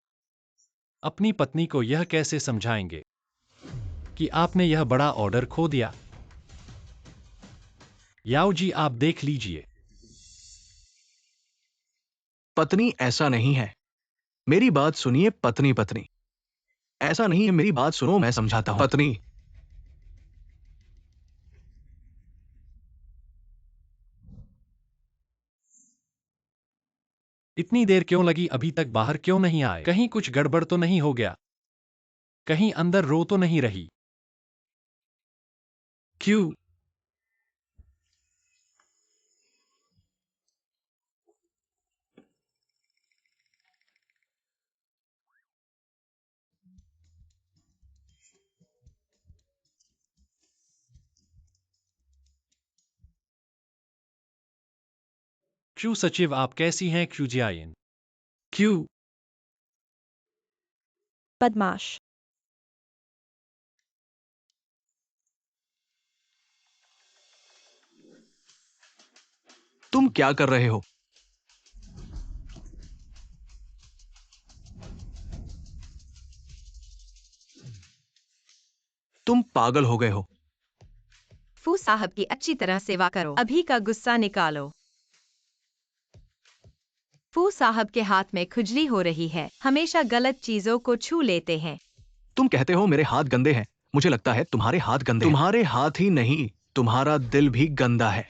अपनी पत्नी को यह कैसे समझाएंगे कि आपने यह बड़ा ऑर्डर खो दिया? याओ जी, आप देख लीजिए। पत्नी, ऐसा नहीं है। मेरी बात सुनिए पत्नी। पत्नी, ऐसा नहीं है, मेरी बात सुनो, मैं समझाता हूं। पत्नी, इतनी देर क्यों लगी? अभी तक बाहर क्यों नहीं आए? कहीं कुछ गड़बड़ तो नहीं हो गया? कहीं अंदर रो तो नहीं रही? क्यों? क्यों सचिव, आप कैसी हैं? क्यों जियायन? क्यों? बदमाश। तुम क्या कर रहे हो? तुम पागल हो गए हो। फू साहब की अच्छी तरह सेवा करो, अभी का गुस्सा निकालो। फू साहब के हाथ में खुजली हो रही है, हमेशा गलत चीजों को छू लेते हैं। तुम कहते हो मेरे हाथ गंदे हैं। मुझे लगता है तुम्हारे हाथ गंदे हैं। तुम्हारे हाथ ही नहीं, तुम्हारा दिल भी गंदा है।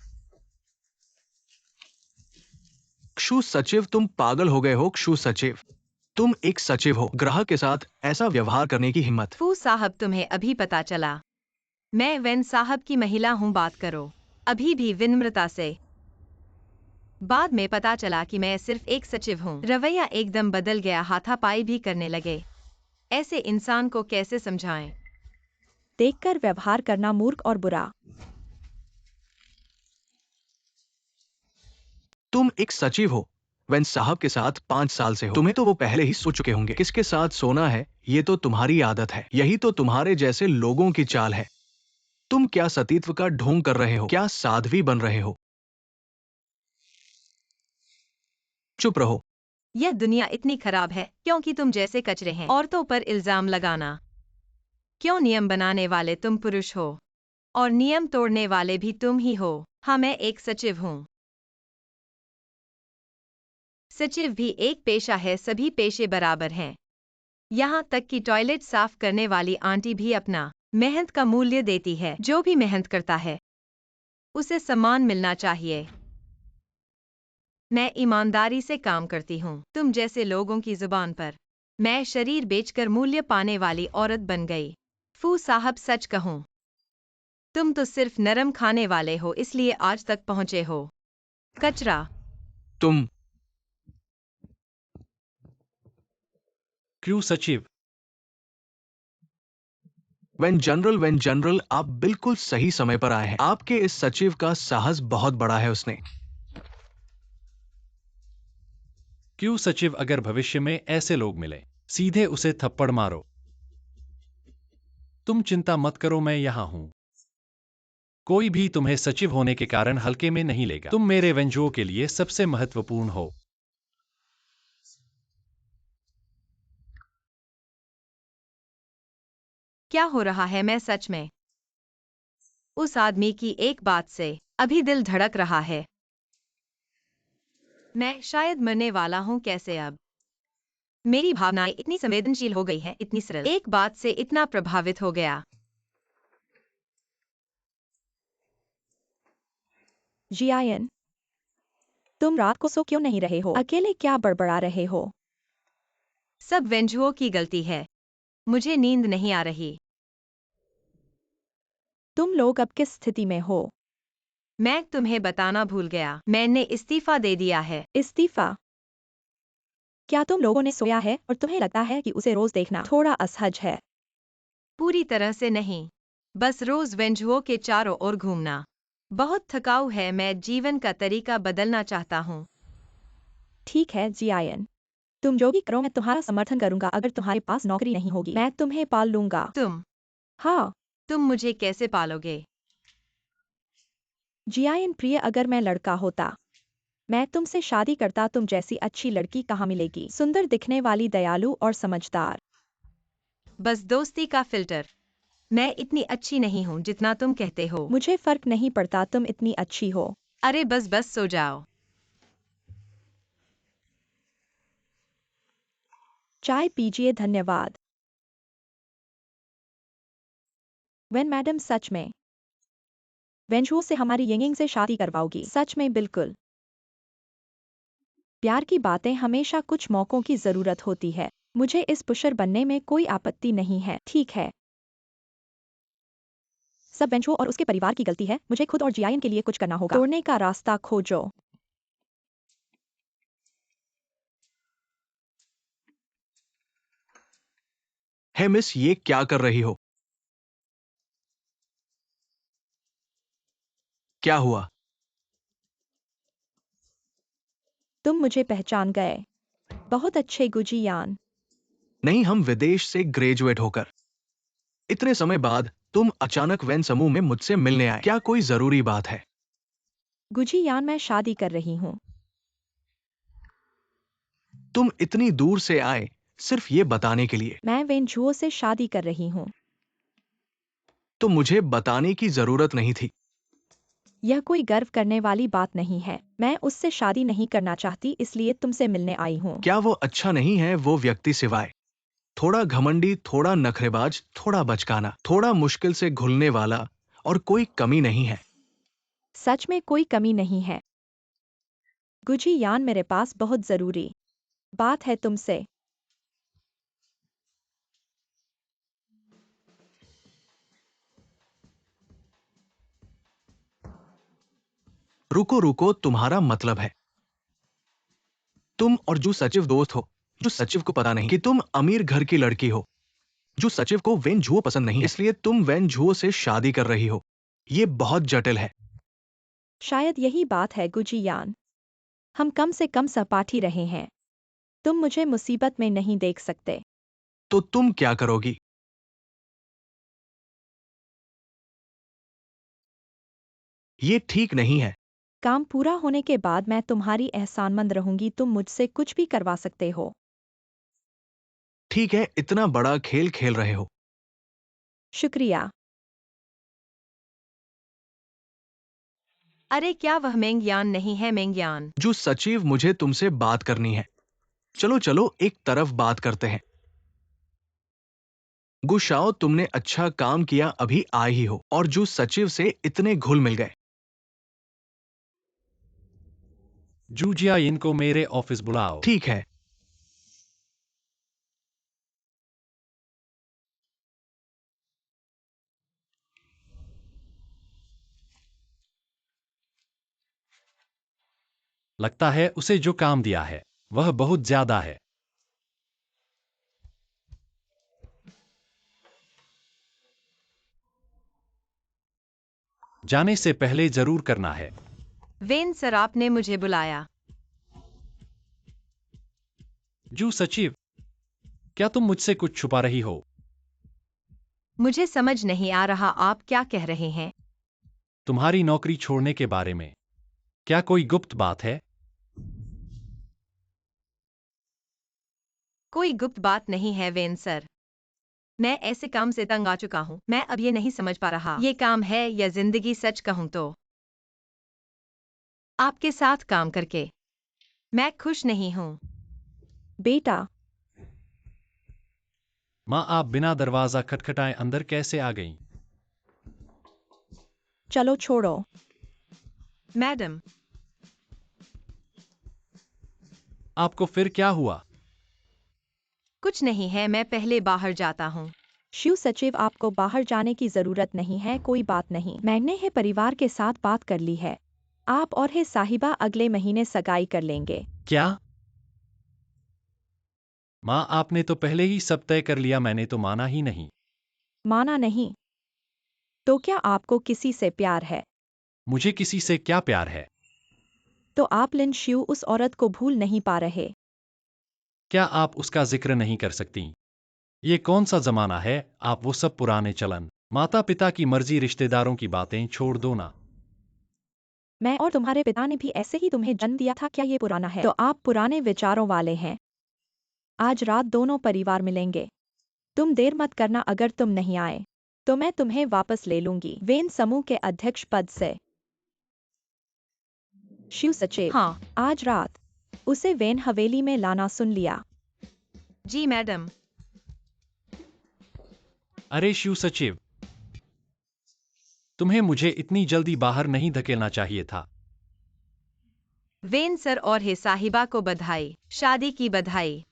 क्षु सचिव, तुम पागल हो गए हो। क्षु सचिव, तुम एक सचिव हो, ग्राहक के साथ ऐसा व्यवहार करने की हिम्मत। फू साहब, तुम्हें अभी पता चला मैं वेन साहब की महिला हूँ, बात करो अभी भी विनम्रता से। बाद में पता चला कि मैं सिर्फ एक सचिव हूँ। रवैया एकदम बदल गया, हाथापाई भी करने लगे। ऐसे इंसान को कैसे समझाएं? देखकर व्यवहार करना मूर्ख और बुरा। तुम एक सचिव हो, वेन साहब के साथ 5 साल से हो। तुम्हें तो वो पहले ही सो चुके होंगे। किसके साथ सोना है, ये तो तुम्हारी आदत है। यही तो तुम्हारे जैसे लोगों की चाल है। तुम क्या सतीत्व का ढोंग कर रहे हो? क्या साध्वी बन रहे हो? चुप रहो। यह दुनिया इतनी खराब है क्योंकि तुम जैसे कचरे हैं। औरतों पर इल्जाम लगाना। क्यों? नियम बनाने वाले तुम पुरुष हो और नियम तोड़ने वाले भी तुम ही हो। हाँ, मैं एक सचिव हूँ। सचिव भी एक पेशा है, सभी पेशे बराबर हैं। यहाँ तक कि टॉयलेट साफ करने वाली आंटी भी अपना मेहनत का मूल्य देती है। जो भी मेहनत करता है उसे सम्मान मिलना चाहिए। मैं ईमानदारी से काम करती हूँ, तुम जैसे लोगों की जुबान पर। मैं शरीर बेचकर मूल्य पाने वाली औरत बन गई। फू साहब, सच कहूँ, तुम तो सिर्फ नरम खाने वाले हो, इसलिए आज तक पहुँचे हो। कचरा। तुम क्यों सचिव? वेन जनरल, आप बिल्कुल सही समय पर आए हैं। आपके इस सचिव का साहस बहुत बड़ा है। उसने क्यों सचिव, अगर भविष्य में ऐसे लोग मिले, सीधे उसे थप्पड़ मारो। तुम चिंता मत करो, मैं यहां हूं। कोई भी तुम्हें सचिव होने के कारण हल्के में नहीं लेगा। तुम मेरे वेंजुओं के लिए सबसे महत्वपूर्ण हो। क्या हो रहा है? मैं सच में उस आदमी की एक बात से अभी दिल धड़क रहा है। मैं शायद मरने वाला हूँ। कैसे अब? मेरी भावनाएं इतनी संवेदनशील हो गई हैं, इतनी सरल, एक बात से इतना प्रभावित हो गया। जियान, तुम रात को सो क्यों नहीं रहे हो? अकेले क्या बड़बड़ा रहे हो? सब वेंजुओ की गलती है। मुझे नींद नहीं आ रही। तुम लोग अब किस स्थिति में हो? मैं तुम्हें बताना भूल गया, मैंने इस्तीफा दे दिया है। इस्तीफा? क्या तुम लोगों ने सोया है और तुम्हें लगता है कि उसे रोज देखना थोड़ा असहज है? पूरी तरह से नहीं, बस रोज वेंजुओ के चारों ओर घूमना बहुत थकाऊ है। मैं जीवन का तरीका बदलना चाहता हूँ। ठीक है जियान, तुम जो भी करो मैं तुम्हारा समर्थन करूंगा। अगर तुम्हारे पास नौकरी नहीं होगी मैं तुम्हें पाल लूंगा। हाँ तुम मुझे कैसे पालोगे? जियान प्रिय, अगर मैं लड़का होता मैं तुमसे शादी करता। तुम जैसी अच्छी लड़की कहाँ मिलेगी? सुंदर दिखने वाली, दयालु और समझदार। बस दोस्ती का फिल्टर। मैं इतनी अच्छी नहीं हूँ जितना तुम कहते हो। मुझे फर्क नहीं पड़ता, तुम इतनी अच्छी हो। अरे बस बस सो जाओ। चाय पीजिए, धन्यवाद। वेन मैडम, सच में वेंजुओ से हमारी यिंगिंग से शादी करवाओगी? सच में? बिल्कुल। प्यार की बातें हमेशा कुछ मौकों की जरूरत होती है। मुझे इस पुशर बनने में कोई आपत्ति नहीं है। ठीक है, सब वेंजुओ और उसके परिवार की गलती है। मुझे खुद और जियान के लिए कुछ करना होगा। तोड़ने का रास्ता खोजो। हे मिस, ये क्या कर रही हो? क्या हुआ? तुम मुझे पहचान गए? बहुत अच्छे गुजियान। नहीं, हम विदेश से ग्रेजुएट होकर इतने समय बाद तुम अचानक वैन समूह में मुझसे मिलने आए। क्या कोई जरूरी बात है? गुजियान, मैं शादी कर रही हूँ। तुम इतनी दूर से आए सिर्फ ये बताने के लिए? मैं वेंजुओ से शादी कर रही हूँ। तो मुझे बताने की जरूरत नहीं थी। यह कोई गर्व करने वाली बात नहीं है। मैं उससे शादी नहीं करना चाहती, इसलिए तुमसे मिलने आई हूँ। क्या वो अच्छा नहीं है? वो व्यक्ति सिवाय थोड़ा घमंडी, थोड़ा नखरेबाज, थोड़ा बचकाना, थोड़ा मुश्किल से घुलने वाला, और कोई कमी नहीं है। सच में कोई कमी नहीं है गुजियान, मेरे पास बहुत जरूरी बात है तुमसे। रुको रुको, तुम्हारा मतलब है तुम और जो सचिव दोस्त हो? जो सचिव को पता नहीं कि तुम अमीर घर की लड़की हो? जो सचिव को वेन झुओ पसंद नहीं है, इसलिए तुम वेन झुओ से शादी कर रही हो? ये बहुत जटिल है। शायद यही बात है गुजियान, हम कम से कम सहपाठी रहे हैं। तुम मुझे मुसीबत में नहीं देख सकते। तो तुम क्या करोगी? ये ठीक नहीं है। काम पूरा होने के बाद मैं तुम्हारी एहसानमंद रहूंगी। तुम मुझसे कुछ भी करवा सकते हो। ठीक है, इतना बड़ा खेल खेल रहे हो। शुक्रिया। अरे क्या वह मेंगयान नहीं है? मेंगयान, जो सचिव, मुझे तुमसे बात करनी है। चलो चलो, एक तरफ बात करते हैं। गुशाओ, तुमने अच्छा काम किया, अभी आए ही हो, और जो सचिव से इतने घुल मिल गए। जूजिया, इनको मेरे ऑफिस बुलाओ। ठीक है। लगता है उसे जो काम दिया है वह बहुत ज्यादा है। जाने से पहले जरूर करना है। वेन सर, आपने मुझे बुलाया। जू सचिव, क्या तुम मुझसे कुछ छुपा रही हो? मुझे समझ नहीं आ रहा आप क्या कह रहे हैं। तुम्हारी नौकरी छोड़ने के बारे में क्या कोई गुप्त बात है? कोई गुप्त बात नहीं है वेन सर। मैं ऐसे काम से तंग आ चुका हूँ। मैं अब ये नहीं समझ पा रहा ये काम है या जिंदगी। सच कहूँ तो आपके साथ काम करके मैं खुश नहीं हूँ। बेटा, माँ, आप बिना दरवाजा खटखटाए अंदर कैसे आ गईं? चलो छोड़ो। मैडम, आपको फिर क्या हुआ? कुछ नहीं है, मैं पहले बाहर जाता हूँ। शिव सचिव, आपको बाहर जाने की जरूरत नहीं है, कोई बात नहीं। मैंने है परिवार के साथ बात कर ली है। आप और है साहिबा अगले महीने सगाई कर लेंगे। क्या? माँ, आपने तो पहले ही सब तय कर लिया, मैंने तो माना ही नहीं। माना नहीं? तो क्या आपको किसी से प्यार है? मुझे किसी से क्या प्यार है? तो आप लिन शिव उस औरत को भूल नहीं पा रहे? क्या आप उसका जिक्र नहीं कर सकती? ये कौन सा जमाना है, आप वो सब पुराने चलन, माता पिता की मर्जी, रिश्तेदारों की बातें छोड़ दो ना। मैं और तुम्हारे पिता ने भी ऐसे ही तुम्हें जन्म दिया था, क्या ये पुराना है? तो आप पुराने विचारों वाले हैं। आज रात दोनों परिवार मिलेंगे। तुम देर मत करना, अगर तुम नहीं आए तो मैं तुम्हें वापस ले लूंगी वेन समूह के अध्यक्ष पद से। शिव सचिव, हाँ। आज रात उसे वेन हवेली में लाना, सुन लिया? जी मैडम। अरे शिव सचिव, तुम्हें मुझे इतनी जल्दी बाहर नहीं धकेलना चाहिए था। वेन सर और हे साहिबा को बधाई, शादी की बधाई।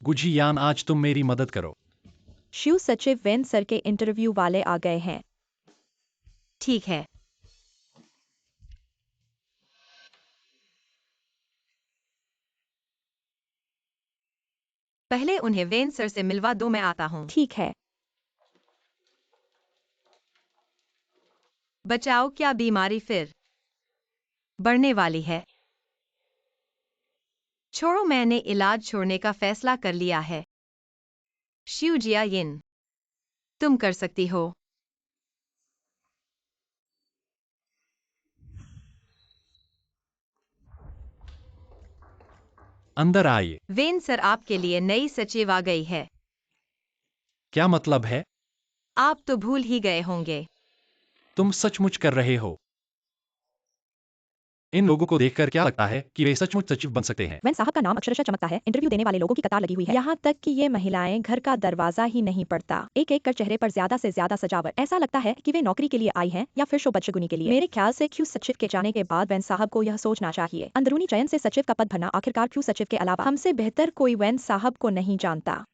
गुझियान, आज तुम मेरी मदद करो। शिव सचिव, वेन सर के इंटरव्यू वाले आ गए हैं। ठीक है। पहले उन्हें वेन सर से मिलवा दो, मैं आता हूँ। ठीक है। बचाओ, क्या बीमारी फिर बढ़ने वाली है? छोड़ो, मैंने इलाज छोड़ने का फैसला कर लिया है। शिव जिया यिन, तुम कर सकती हो। अंदर आइए। वेन सर, आपके लिए नई सचिव आ गई है। क्या मतलब है? आप तो भूल ही गए होंगे। तुम सचमुच कर रहे हो? इन लोगों को देखकर क्या लगता है कि वे सचमुच सचिव बन सकते हैं? वेन साहब का नाम अक्षरशः चमकता है, इंटरव्यू देने वाले लोगों की कतार लगी हुई है। यहाँ तक कि ये महिलाएं घर का दरवाजा ही नहीं पड़ता, एक एक कर चेहरे पर ज्यादा से ज्यादा सजावट। ऐसा लगता है कि वे नौकरी के लिए आई हैं या फिर शो बदशगुनी के लिए। मेरे ख्याल से क्यू सचिव के जाने के बाद वेन साहब को यह सोचना चाहिए, अंदरूनी चयन से सचिव का पद भरना। आखिरकार क्यू सचिव के अलावा हमसे बेहतर कोई वेन साहब को नहीं जानता।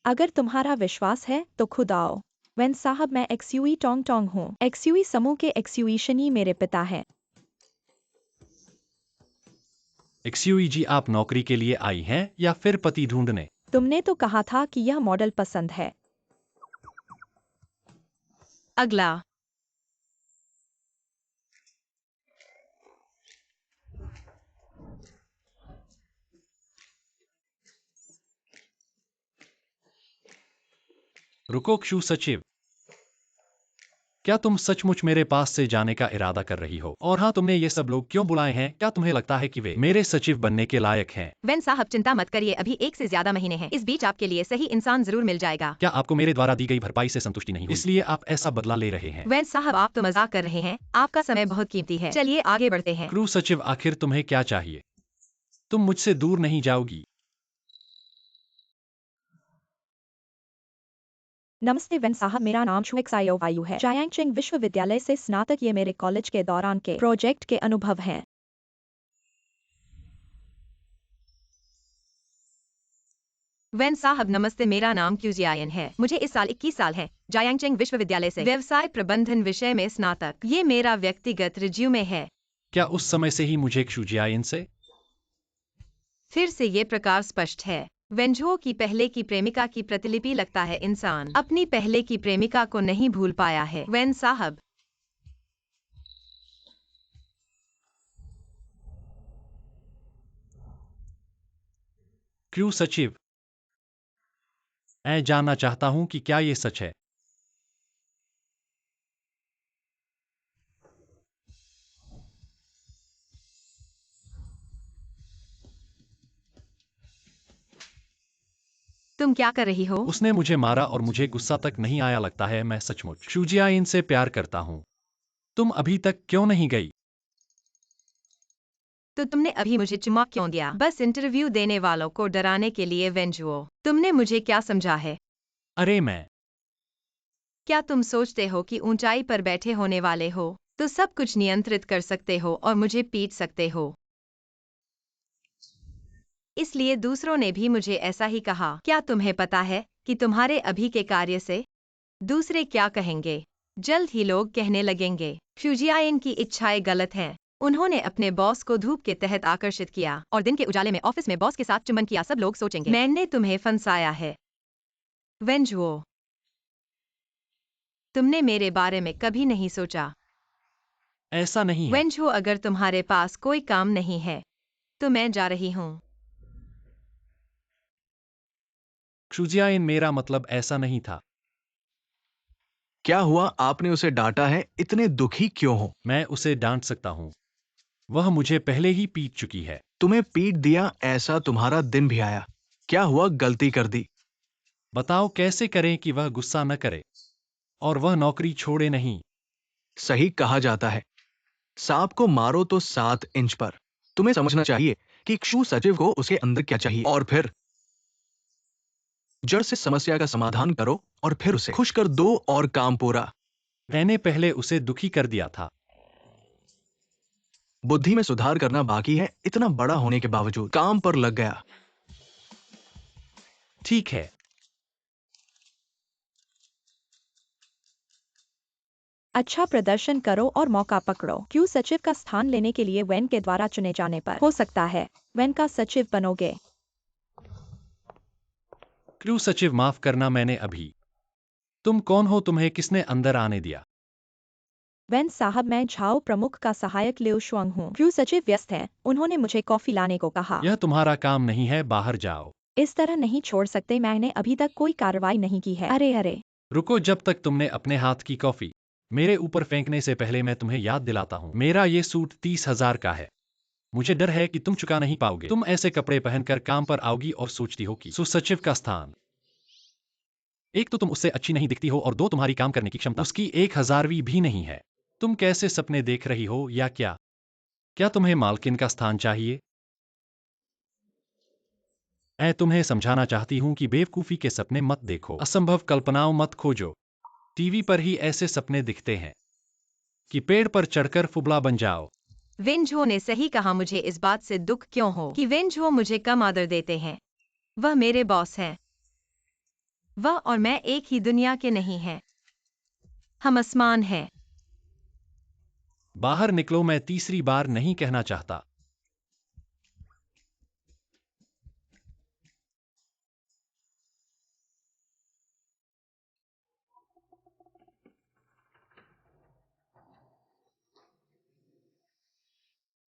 अगर तुम्हारा विश्वास है तो खुद आओ। वेन साहब, मैं एक्सयूई टोंग टोंग हूँ। एक्सयूई समूह के एक्सयूईशनी मेरे पिता हैं। एक्सयूई जी, आप नौकरी के लिए आई हैं या फिर पति ढूंढने? तुमने तो कहा था कि यह मॉडल पसंद है। अगला। रुको क्षु सचिव, क्या तुम सचमुच मेरे पास से जाने का इरादा कर रही हो? और हाँ, तुमने ये सब लोग क्यों बुलाए हैं? क्या तुम्हें लगता है कि वे मेरे सचिव बनने के लायक हैं? वेन साहब, चिंता मत करिए, अभी 1 से ज्यादा महीने हैं, इस बीच आपके लिए सही इंसान जरूर मिल जाएगा। क्या आपको मेरे द्वारा दी गई भरपाई से संतुष्टि नहीं हुई, इसलिए आप ऐसा बदला ले रहे हैं? वेन साहब, आप तो मजाक कर रहे हैं, आपका समय बहुत कीमती है। चलिए आगे बढ़ते हैं। क्रू सचिव, आखिर तुम्हें क्या चाहिए? तुम मुझसे दूर नहीं जाओगी। नमस्ते वेन साहब, मेरा नाम छुएक्सायो वायु है, चायांगचेंग विश्वविद्यालय से स्नातक। ये मेरे कॉलेज के दौरान के प्रोजेक्ट के अनुभव हैं। वेन साहब नमस्ते, मेरा नाम क्यूजियायन है, मुझे इस साल 21 साल है, जायांगचेंग विश्वविद्यालय से व्यवसाय प्रबंधन विषय में स्नातक। ये मेरा व्यक्तिगत रिज्यूमे है। क्या उस समय से ही मुझे क्षुजियायन से? फिर से ये प्रकार स्पष्ट है। वेंझो की पहले की प्रेमिका की प्रतिलिपि। लगता है इंसान अपनी पहले की प्रेमिका को नहीं भूल पाया है। वेन साहब, क्रू सचिव, मैं जानना चाहता हूं कि क्या ये सच है? तुम क्या कर रही हो? उसने मुझे मारा और मुझे गुस्सा तक नहीं आया। लगता है मैं सचमुच क्षुजियायन से प्यार करता हूं। तुम अभी तक क्यों नहीं गई? तो तुमने अभी मुझे चुम्मा क्यों दिया? बस इंटरव्यू देने वालों को डराने के लिए वेंजुओ। तुमने मुझे क्या समझा है? अरे मैं क्या तुम सोचते हो कि ऊंचाई पर बैठे होने वाले हो तो सब कुछ नियंत्रित कर सकते हो और मुझे पीट सकते हो? इसलिए दूसरों ने भी मुझे ऐसा ही कहा। क्या तुम्हें पता है कि तुम्हारे अभी के कार्य से दूसरे क्या कहेंगे? जल्द ही लोग कहने लगेंगे फ्यूजियाइन की इच्छाएं गलत हैं। उन्होंने अपने बॉस को धूप के तहत आकर्षित किया और दिन के उजाले में ऑफिस में बॉस के साथ चुम्बन किया। सब लोग सोचेंगे मैंने तुम्हें फंसाया है। वेंजुओ, तुमने मेरे बारे में कभी नहीं सोचा। ऐसा नहीं है। वेंजुओ, अगर तुम्हारे पास कोई काम नहीं है तो मैं जा रही हूँ। क्रूजियाइन, मेरा मतलब ऐसा नहीं था। क्या हुआ? आपने उसे डांटा है? इतने दुखी क्यों हो? मैं उसे डांट सकता हूँ, वह मुझे पहले ही पीट चुकी है। तुम्हें पीट दिया, ऐसा तुम्हारा दिन भी आया। क्या हुआ? गलती कर दी। बताओ कैसे करें कि वह गुस्सा न करे और वह नौकरी छोड़े नहीं। सही कहा जाता है, सांप को मारो तो 7 इंच पर। तुम्हें समझना चाहिए कि क्षु सचिव को उसके अंदर क्या चाहिए और फिर जड़ से समस्या का समाधान करो और फिर उसे खुश कर दो और काम पूरा। मैंने पहले उसे दुखी कर दिया था। बुद्धि में सुधार करना बाकी है। इतना बड़ा होने के बावजूद काम पर लग गया। ठीक है, अच्छा प्रदर्शन करो और मौका पकड़ो। क्यों सचिव का स्थान लेने के लिए वेन के द्वारा चुने जाने पर हो सकता है वेन का सचिव बनोगे। क्रू सचिव, माफ करना, मैंने अभी। तुम कौन हो? तुम्हें किसने अंदर आने दिया? वेन साहब, मैं झाओ प्रमुख का सहायक लिउ शुआंग हूँ। क्यों सचिव व्यस्त हैं, उन्होंने मुझे कॉफी लाने को कहा। यह तुम्हारा काम नहीं है, बाहर जाओ। इस तरह नहीं छोड़ सकते, मैंने अभी तक कोई कार्रवाई नहीं की है। अरे अरे, रुको, जब तक तुमने अपने हाथ की कॉफी मेरे ऊपर फेंकने से पहले मैं तुम्हें याद दिलाता हूँ, मेरा ये सूट 30,000 का है। मुझे डर है कि तुम चुका नहीं पाओगे। तुम ऐसे कपड़े पहनकर काम पर आओगी और सोचती हो कि सुसचिव का स्थान। एक तो तुम उससे अच्छी नहीं दिखती हो और दो, तुम्हारी काम करने की क्षमता उसकी 1,000वीं भी नहीं है। तुम कैसे सपने देख रही हो? या क्या तुम्हें मालकिन का स्थान चाहिए? मैं तुम्हें समझाना चाहती हूँ कि बेवकूफी के सपने मत देखो, असंभव कल्पनाओं मत खोजो। टीवी पर ही ऐसे सपने दिखते हैं कि पेड़ पर चढ़कर फुबला बन जाओ। वेंझो ने सही कहा। मुझे इस बात से दुख क्यों हो कि वेंझो मुझे कम आदर देते हैं। वह मेरे बॉस हैं। वह और मैं एक ही दुनिया के नहीं हैं। हम असमान हैं। बाहर निकलो, मैं तीसरी बार नहीं कहना चाहता।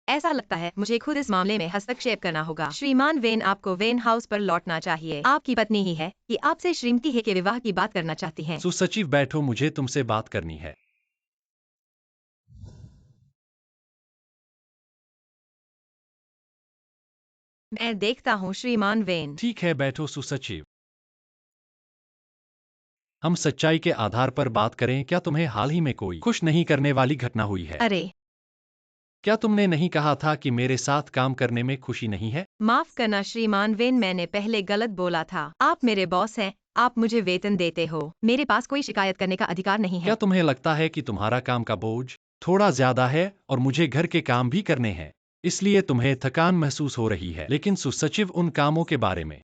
ऐसा लगता है मुझे खुद इस मामले में हस्तक्षेप करना होगा। श्रीमान वेन, आपको वेन हाउस पर लौटना चाहिए। आपकी पत्नी ही है कि आपसे श्रीमती है के विवाह की बात करना चाहती हैं। सुसचिव बैठो, मुझे तुमसे बात करनी है। मैं देखता हूँ श्रीमान वेन। ठीक है, बैठो सुसचिव। हम सच्चाई के आधार पर बात करें। क्या तुम्हें हाल ही में कोई खुश नहीं करने वाली घटना हुई है? अरे, क्या तुमने नहीं कहा था कि मेरे साथ काम करने में खुशी नहीं है? माफ करना श्रीमान वेन, मैंने पहले गलत बोला था। आप मेरे बॉस हैं, आप मुझे वेतन देते हो। मेरे पास कोई शिकायत करने का अधिकार नहीं क्या है। तुम्हें लगता है कि तुम्हारा काम का बोझ थोड़ा ज्यादा है और मुझे घर के काम भी करने हैं, इसलिए तुम्हें थकान महसूस हो रही है? लेकिन सुसचिव, उन कामों के बारे में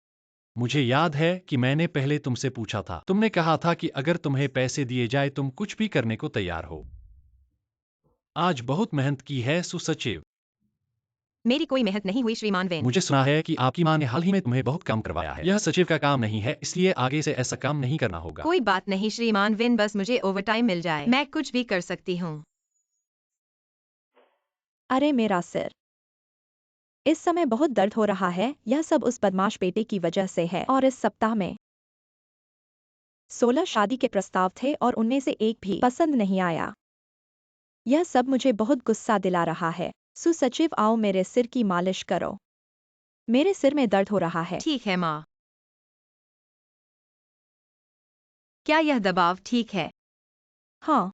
मुझे याद है कि मैंने पहले तुमसे पूछा था। तुमने कहा था कि अगर तुम्हें पैसे दिए जाए तुम कुछ भी करने को तैयार हो। आज बहुत मेहनत की है सुसचिव। मेरी कोई मेहनत नहीं हुई श्रीमान वेन। मुझे सुना है कि आपकी मां ने हाल ही में तुम्हें बहुत काम करवाया है। यह सचिव का काम नहीं है, इसलिए आगे से ऐसा काम नहीं करना होगा। कोई बात नहीं श्रीमान वेन, बस मुझे ओवरटाइम मिल जाए, मैं कुछ भी कर सकती हूँ। अरे मेरा सिर, इस समय बहुत दर्द हो रहा है। यह सब उस बदमाश बेटे की वजह से है। और इस सप्ताह में 16 शादी के प्रस्ताव थे और उनमें से एक भी पसंद नहीं आया। यह सब मुझे बहुत गुस्सा दिला रहा है। सुसचिव, आओ मेरे सिर की मालिश करो। मेरे सिर में दर्द हो रहा है। ठीक है माँ। क्या यह दबाव ठीक है? हाँ,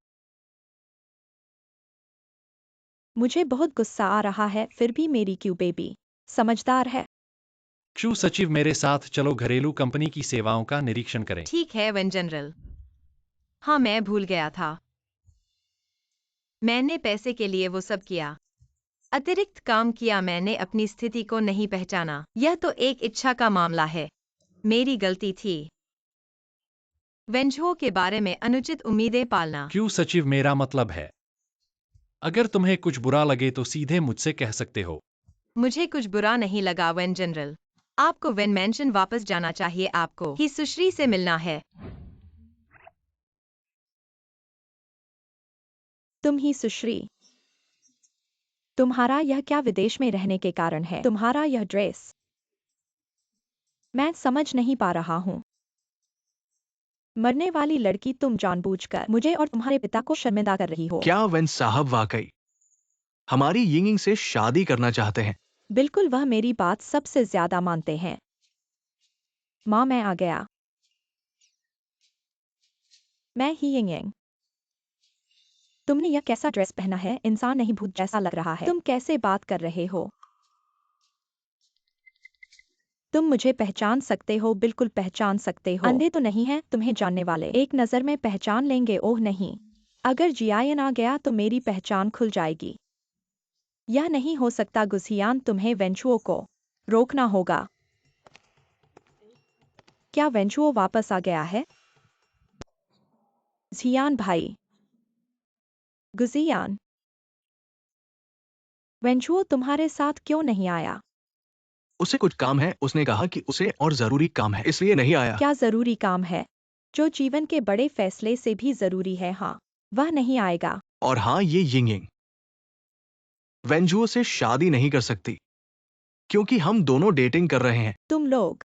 मुझे बहुत गुस्सा आ रहा है, फिर भी मेरी क्यू बेबी समझदार है। क्रू सचिव मेरे साथ चलो घरेलू कंपनी की सेवाओं का निरीक्षण करें। ठीक है वन जनरल। हाँ, मैं भूल गया था। मैंने पैसे के लिए वो सब किया। अतिरिक्त काम किया, मैंने अपनी स्थिति को नहीं पहचाना। यह तो एक इच्छा का मामला है। मेरी गलती थी। वेंझो के बारे में अनुचित उम्मीदें पालना। क्रू सचिव मेरा मतलब है, अगर तुम्हें कुछ बुरा लगे तो सीधे मुझसे कह सकते हो। मुझे कुछ बुरा नहीं लगा वन जनरल। आपको वेन मैंशन वापस जाना चाहिए, आपको ही सुश्री से मिलना है। तुम ही सुश्री। तुम्हारा यह क्या विदेश में रहने के कारण है? तुम्हारा यह ड्रेस मैं समझ नहीं पा रहा हूँ। मरने वाली लड़की, तुम जानबूझकर मुझे और तुम्हारे पिता को शर्मिंदा कर रही हो। क्या वेन साहब वाकई हमारी यिंगिंग से शादी करना चाहते हैं? बिल्कुल, वह मेरी बात सबसे ज्यादा मानते हैं। माँ, मैं आ गया। मैं ही यिंग। तुमने यह कैसा ड्रेस पहना है? इंसान नहीं, भूत जैसा लग रहा है। तुम कैसे बात कर रहे हो? तुम मुझे पहचान सकते हो, बिल्कुल पहचान सकते हो। अंधे तो नहीं हैं, तुम्हें जानने वाले एक नज़र में पहचान लेंगे। ओह नहीं, अगर जियान आ गया तो मेरी पहचान खुल जाएगी। यह नहीं हो सकता गुसियान, तुम्हें वेंचुओ को रोकना होगा। क्या वेंचुओ वापस आ गया है? जियान भाई। गुसियान, वेंचुओ तुम्हारे साथ क्यों नहीं आया? उसे कुछ काम है, उसने कहा कि उसे और जरूरी काम है, इसलिए नहीं आया। क्या जरूरी काम है? जो जीवन के बड़े फैसले से भी जरूरी है। हाँ, वह नहीं आएगा। और हाँ, ये यिंगिंग वेंजुओ से शादी नहीं कर सकती क्योंकि हम दोनों डेटिंग कर रहे हैं। तुम लोग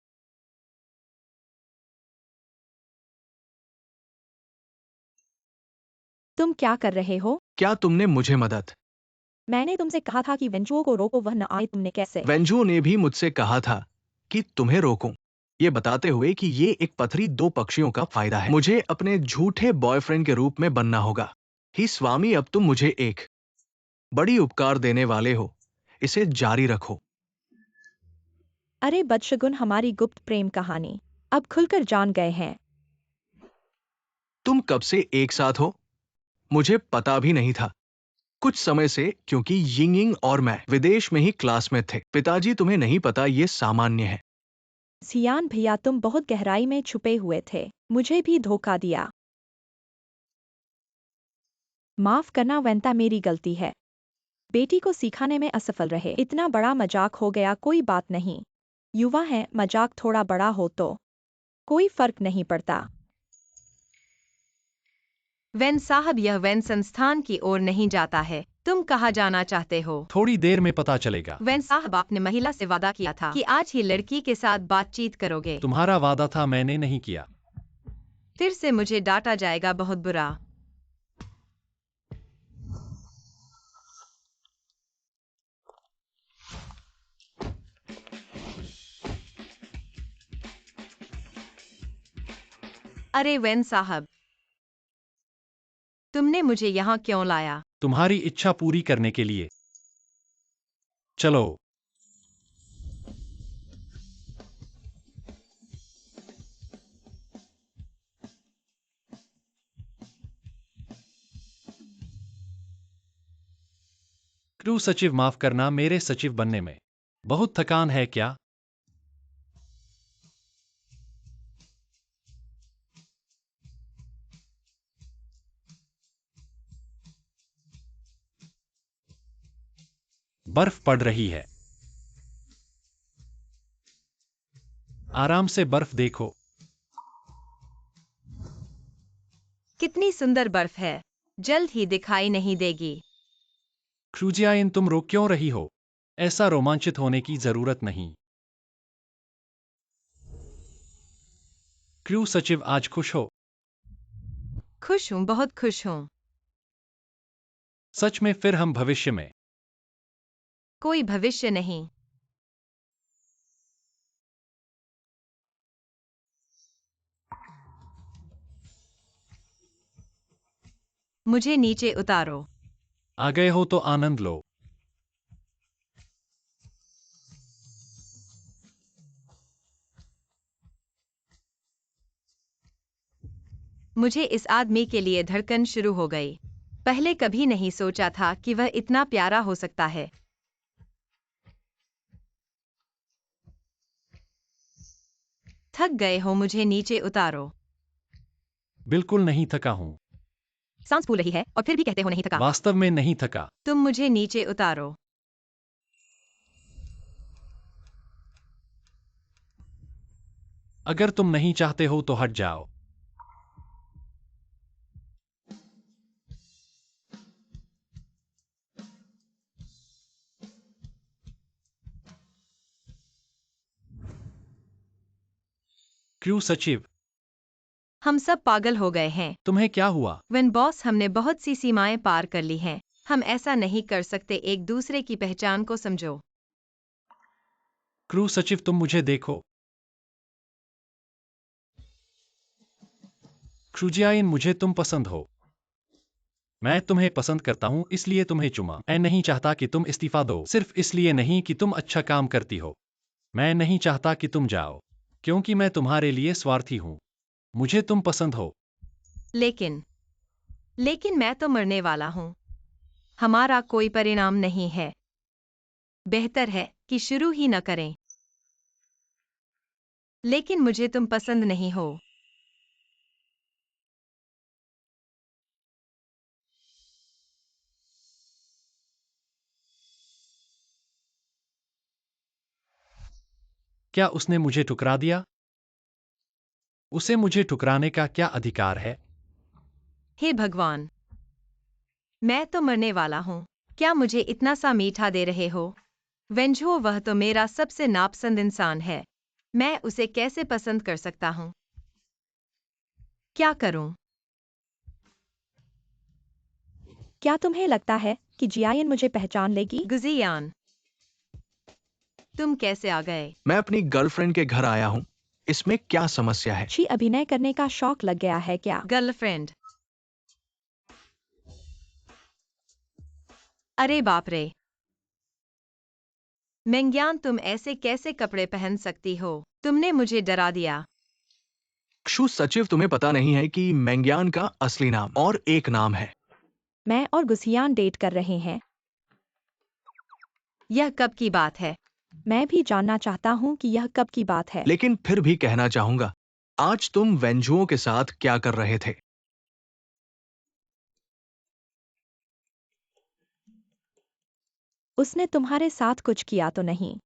तुम क्या कर रहे हो? क्या तुमने मुझे मदद? मैंने तुमसे कहा था कि वेंचुओ को रोको, वह न आए। तुमने कैसे? वेंजुओ ने भी मुझसे कहा था कि तुम्हें रोकूं, ये बताते हुए कि ये एक पथरी दो पक्षियों का फायदा है। मुझे अपने झूठे बॉयफ्रेंड के रूप में बनना होगा। ही स्वामी, अब तुम मुझे एक बड़ी उपकार देने वाले हो, इसे जारी रखो। अरे बदशगुन, हमारी गुप्त प्रेम कहानी अब खुलकर जान गए हैं। तुम कब से एक साथ हो? मुझे पता भी नहीं था कुछ समय से, क्योंकि यिंगिंग और मैं विदेश में ही क्लास में थे। पिताजी, तुम्हें नहीं पता, ये सामान्य है। जियान भैया, तुम बहुत गहराई में छुपे हुए थे, मुझे भी धोखा दिया। माफ करना वेंता, मेरी गलती है। बेटी को सिखाने में असफल रहे। इतना बड़ा मजाक हो गया, कोई बात नहीं। युवा है, मजाक थोड़ा बड़ा हो तो कोई फर्क नहीं पड़ता। वेन साहब, यह वेन संस्थान की ओर नहीं जाता है। तुम कहाँ जाना चाहते हो? थोड़ी देर में पता चलेगा। वेन साहब, आपने महिला से वादा किया था कि आज ही लड़की के साथ बातचीत करोगे। तुम्हारा वादा था, मैंने नहीं किया। फिर से मुझे डांटा जाएगा, बहुत बुरा। अरे वेन साहब, तुमने मुझे यहाँ क्यों लाया? तुम्हारी इच्छा पूरी करने के लिए। चलो। क्रू सचिव, माफ करना, मेरे सचिव बनने में बहुत थकान है क्या? बर्फ पड़ रही है। आराम से बर्फ देखो। कितनी सुंदर बर्फ है, जल्द ही दिखाई नहीं देगी। क्रूजियाइन, तुम रो क्यों रही हो? ऐसा रोमांचित होने की जरूरत नहीं। क्रू सचिव, आज खुश हो? खुश हूँ, बहुत खुश हूँ। सच में? फिर हम भविष्य में कोई भविष्य नहीं। मुझे नीचे उतारो। आ गए हो तो आनंद लो। मुझे इस आदमी के लिए धड़कन शुरू हो गई। पहले कभी नहीं सोचा था कि वह इतना प्यारा हो सकता है। थक गए हो, मुझे नीचे उतारो। बिल्कुल नहीं थका हूँ। सांस फूल रही है और फिर भी कहते हो नहीं थका। वास्तव में नहीं थका। तुम मुझे नीचे उतारो। अगर तुम नहीं चाहते हो तो हट जाओ। क्यों सचिव? हम सब पागल हो गए हैं। तुम्हें क्या हुआ? वन बॉस, हमने बहुत सी सीमाएं पार कर ली हैं। हम ऐसा नहीं कर सकते। एक दूसरे की पहचान को समझो। क्रू सचिव, तुम मुझे देखो। क्रूजियाइन, मुझे तुम पसंद हो। मैं तुम्हें पसंद करता हूं, इसलिए तुम्हें चुमा। मैं नहीं चाहता कि तुम इस्तीफा दो, सिर्फ इसलिए नहीं कि तुम अच्छा काम करती हो। मैं नहीं चाहता कि तुम जाओ, क्योंकि मैं तुम्हारे लिए स्वार्थी हूं। मुझे तुम पसंद हो। लेकिन मैं तो मरने वाला हूँ। हमारा कोई परिणाम नहीं है। बेहतर है कि शुरू ही न करें। लेकिन मुझे तुम पसंद नहीं हो। क्या उसने मुझे ठुकरा दिया? उसे मुझे ठुकराने का क्या अधिकार है? हे भगवान, मैं तो मरने वाला हूँ। क्या मुझे इतना सा मीठा दे रहे हो? वेंझो, वह तो मेरा सबसे नापसंद इंसान है। मैं उसे कैसे पसंद कर सकता हूँ? क्या करूं? क्या तुम्हें लगता है कि जियान मुझे पहचान लेगी? गुजियान, तुम कैसे आ गए? मैं अपनी गर्लफ्रेंड के घर आया हूँ। इसमें क्या समस्या है? अच्छी अभिनय करने का शौक लग गया है क्या? गर्लफ्रेंड? अरे बाप रे! मेंग्यान, तुम ऐसे कैसे कपड़े पहन सकती हो? तुमने मुझे डरा दिया। क्षु सचिव, तुम्हें पता नहीं है कि मेंग्यान का असली नाम और एक नाम है। मैं और गुसियान डेट कर रहे हैं। यह कब की बात है? मैं भी जानना चाहता हूँ कि यह कब की बात है। लेकिन फिर भी कहना चाहूंगा, आज तुम वेंजुओं के साथ क्या कर रहे थे? उसने तुम्हारे साथ कुछ किया तो नहीं?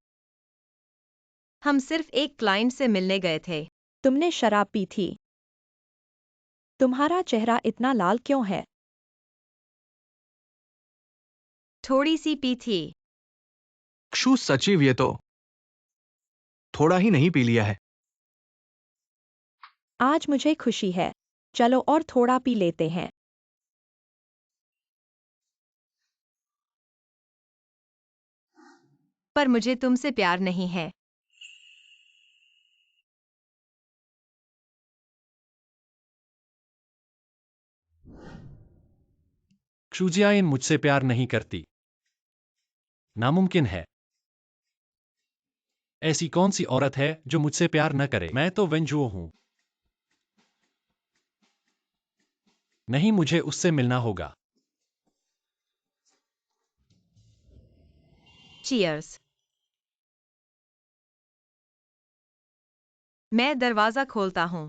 हम सिर्फ एक क्लाइंट से मिलने गए थे। तुमने शराब पी थी? तुम्हारा चेहरा इतना लाल क्यों है? थोड़ी सी पी थी। क्षु सचिव, ये तो थोड़ा ही नहीं पी लिया है। आज मुझे खुशी है। चलो और थोड़ा पी लेते हैं। पर मुझे तुमसे प्यार नहीं है। क्रूजियाइन मुझसे प्यार नहीं करती। नामुमकिन है। ऐसी कौन सी औरत है जो मुझसे प्यार न करे? मैं तो वेंजुओ हूं। नहीं, मुझे उससे मिलना होगा। चीयर्स। मैं दरवाजा खोलता हूँ।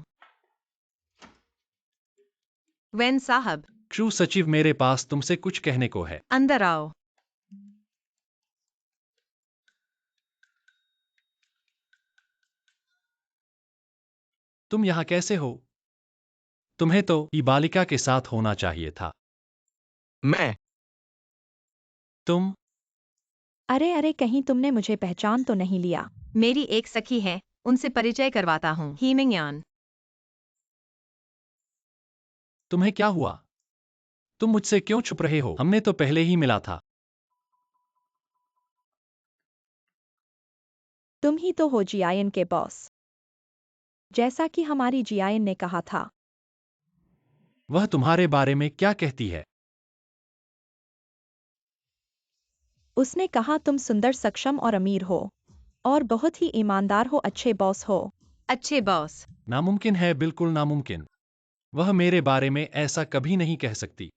वेन साहब, क्रू सचिव, मेरे पास तुमसे कुछ कहने को है। अंदर आओ। तुम यहाँ कैसे हो? तुम्हें तो ई बालिका के साथ होना चाहिए था। मैं तुम अरे अरे, कहीं तुमने मुझे पहचान तो नहीं लिया? मेरी एक सखी है, उनसे परिचय करवाता हूँ। हीमिंगयान। तुम्हें क्या हुआ? तुम मुझसे क्यों छुप रहे हो? हमने तो पहले ही मिला था। तुम ही तो हो जियान के बॉस, जैसा कि हमारी जियान ने कहा था। वह तुम्हारे बारे में क्या कहती है? उसने कहा तुम सुंदर, सक्षम और अमीर हो और बहुत ही ईमानदार हो, अच्छे बॉस हो। अच्छे बॉस। नामुमकिन है, बिल्कुल नामुमकिन। वह मेरे बारे में ऐसा कभी नहीं कह सकती।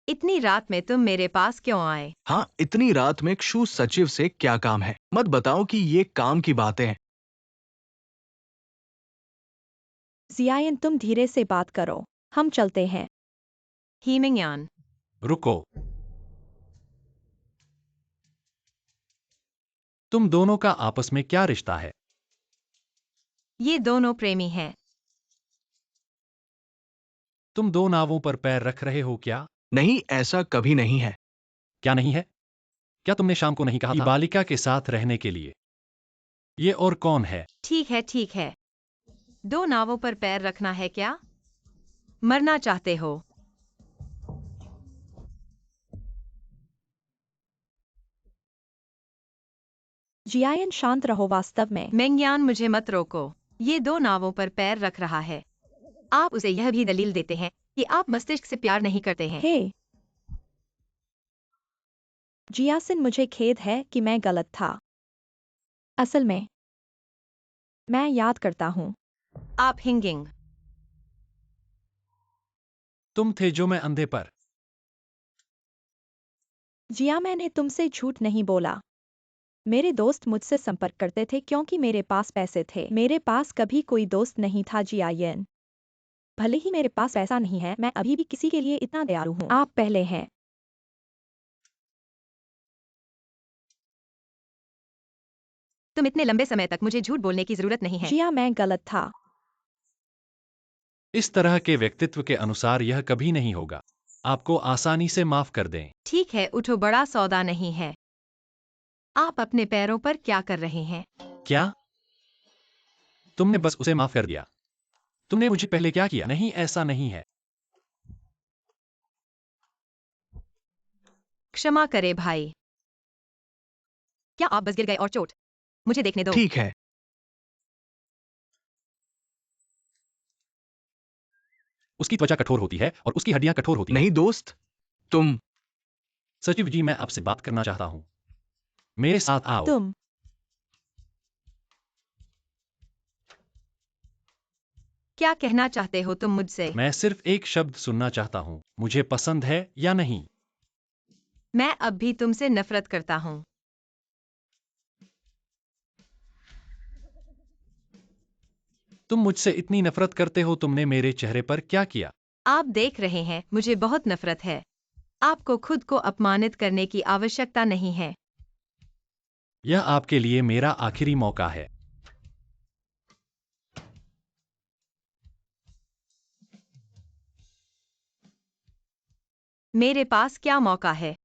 इतनी रात में तुम मेरे पास क्यों आए? हाँ, इतनी रात में क्षु सचिव से क्या काम है? मत बताओ कि ये काम की बातें हैं। जियान, तुम धीरे से बात करो, हम चलते हैं। हीमिंगयान। रुको। तुम दोनों का आपस में क्या रिश्ता है? ये दोनों प्रेमी हैं। तुम दो नावों पर पैर रख रहे हो क्या? नहीं, ऐसा कभी नहीं है। क्या नहीं है? क्या तुमने शाम को नहीं कहा था बालिका के साथ रहने के लिए? ये और कौन है? ठीक है, ठीक है। दो नावों पर पैर रखना है क्या? मरना चाहते हो? जियान, शांत रहो, वास्तव में। मेंग्यान, मुझे मत रोको। ये दो नावों पर पैर रख रहा है। आप उसे यह भी दलील देते हैं कि आप मस्तिष्क से प्यार नहीं करते हैं। हे जियासिन, मुझे खेद है कि मैं गलत था। असल में मैं याद करता हूँ। आप हिंगिंग। तुम थे जो मैं अंधे पर। जिया, मैंने तुमसे झूठ नहीं बोला। मेरे दोस्त मुझसे संपर्क करते थे क्योंकि मेरे पास पैसे थे। मेरे पास कभी कोई दोस्त नहीं था जियान। भले ही मेरे पास पैसा नहीं है, मैं अभी भी किसी के लिए इतना दयालु हूँ। आप पहले हैं। तुम इतने लंबे समय तक मुझे झूठ बोलने की जरूरत नहीं है। जिया, मैं गलत था। इस तरह के व्यक्तित्व के अनुसार यह कभी नहीं होगा। आपको आसानी से माफ कर दें। ठीक है, उठो, बड़ा सौदा नहीं है। आप अपने पैरों पर क्या कर रहे हैं? क्या? तुमने बस उसे माफ कर दिया? तुमने मुझे पहले क्या किया? नहीं, ऐसा नहीं है। क्षमा करे भाई। क्या आप बस गिर गए और चोट? मुझे देखने दो। ठीक है। उसकी त्वचा कठोर होती है और उसकी हड्डियां कठोर होती हैं। नहीं दोस्त, तुम सचिव जी, मैं आपसे बात करना चाहता हूं। मेरे साथ आओ। तुम क्या कहना चाहते हो तुम मुझसे? मैं सिर्फ एक शब्द सुनना चाहता हूं। मुझे पसंद है या नहीं? मैं अब भी तुमसे नफरत करता हूँ। तुम मुझसे इतनी नफरत करते हो, तुमने मेरे चेहरे पर क्या किया? आप देख रहे हैं, मुझे बहुत नफरत है। आपको खुद को अपमानित करने की आवश्यकता नहीं है। यह आपके लिए मेरा आखिरी मौका है। मेरे पास क्या मौका है?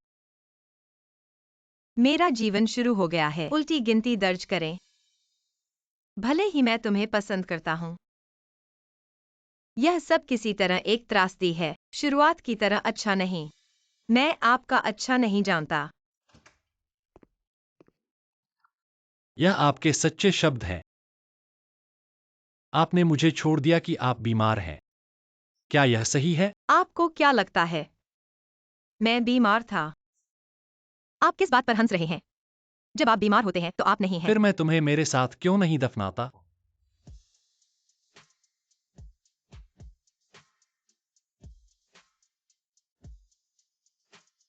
मेरा जीवन शुरू हो गया है। उल्टी गिनती दर्ज करें। भले ही मैं तुम्हें पसंद करता हूँ, यह सब किसी तरह एक त्रासदी है। शुरुआत की तरह अच्छा नहीं। मैं आपका अच्छा नहीं जानता। यह आपके सच्चे शब्द हैं। आपने मुझे छोड़ दिया कि आप बीमार हैं। क्या यह सही है? आपको क्या लगता है मैं बीमार था? आप किस बात पर हंस रहे हैं? जब आप बीमार होते हैं तो आप नहीं हैं। फिर मैं तुम्हें मेरे साथ क्यों नहीं दफनाता?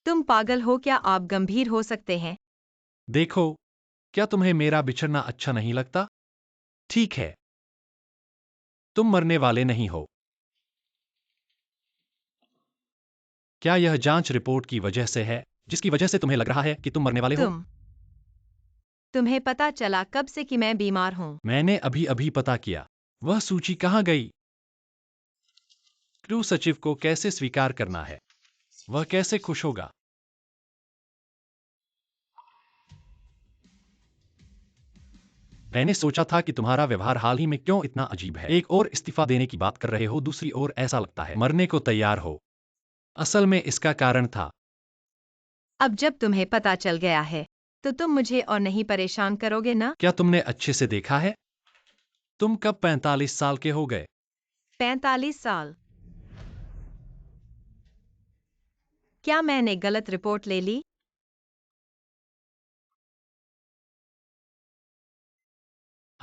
तुम पागल हो क्या? आप गंभीर हो सकते हैं। देखो, क्या तुम्हें मेरा बिछड़ना अच्छा नहीं लगता? ठीक है, तुम मरने वाले नहीं हो। क्या यह जांच रिपोर्ट की वजह से है, जिसकी वजह से तुम्हें लग रहा है कि तुम मरने वाले हो? तुम्हें पता चला कब से कि मैं बीमार हूँ? मैंने अभी अभी पता किया। वह सूची कहाँ गई? क्रू सचिव को कैसे स्वीकार करना है? वह कैसे खुश होगा? मैंने सोचा था कि तुम्हारा व्यवहार हाल ही में क्यों इतना अजीब है। एक और इस्तीफा देने की बात कर रहे हो, दूसरी ओर ऐसा लगता है मरने को तैयार हो। असल में इसका कारण था। अब जब तुम्हें पता चल गया है तो तुम मुझे और नहीं परेशान करोगे ना? क्या तुमने अच्छे से देखा है? तुम कब 45 साल के हो गए? 45 साल? क्या मैंने गलत रिपोर्ट ले ली?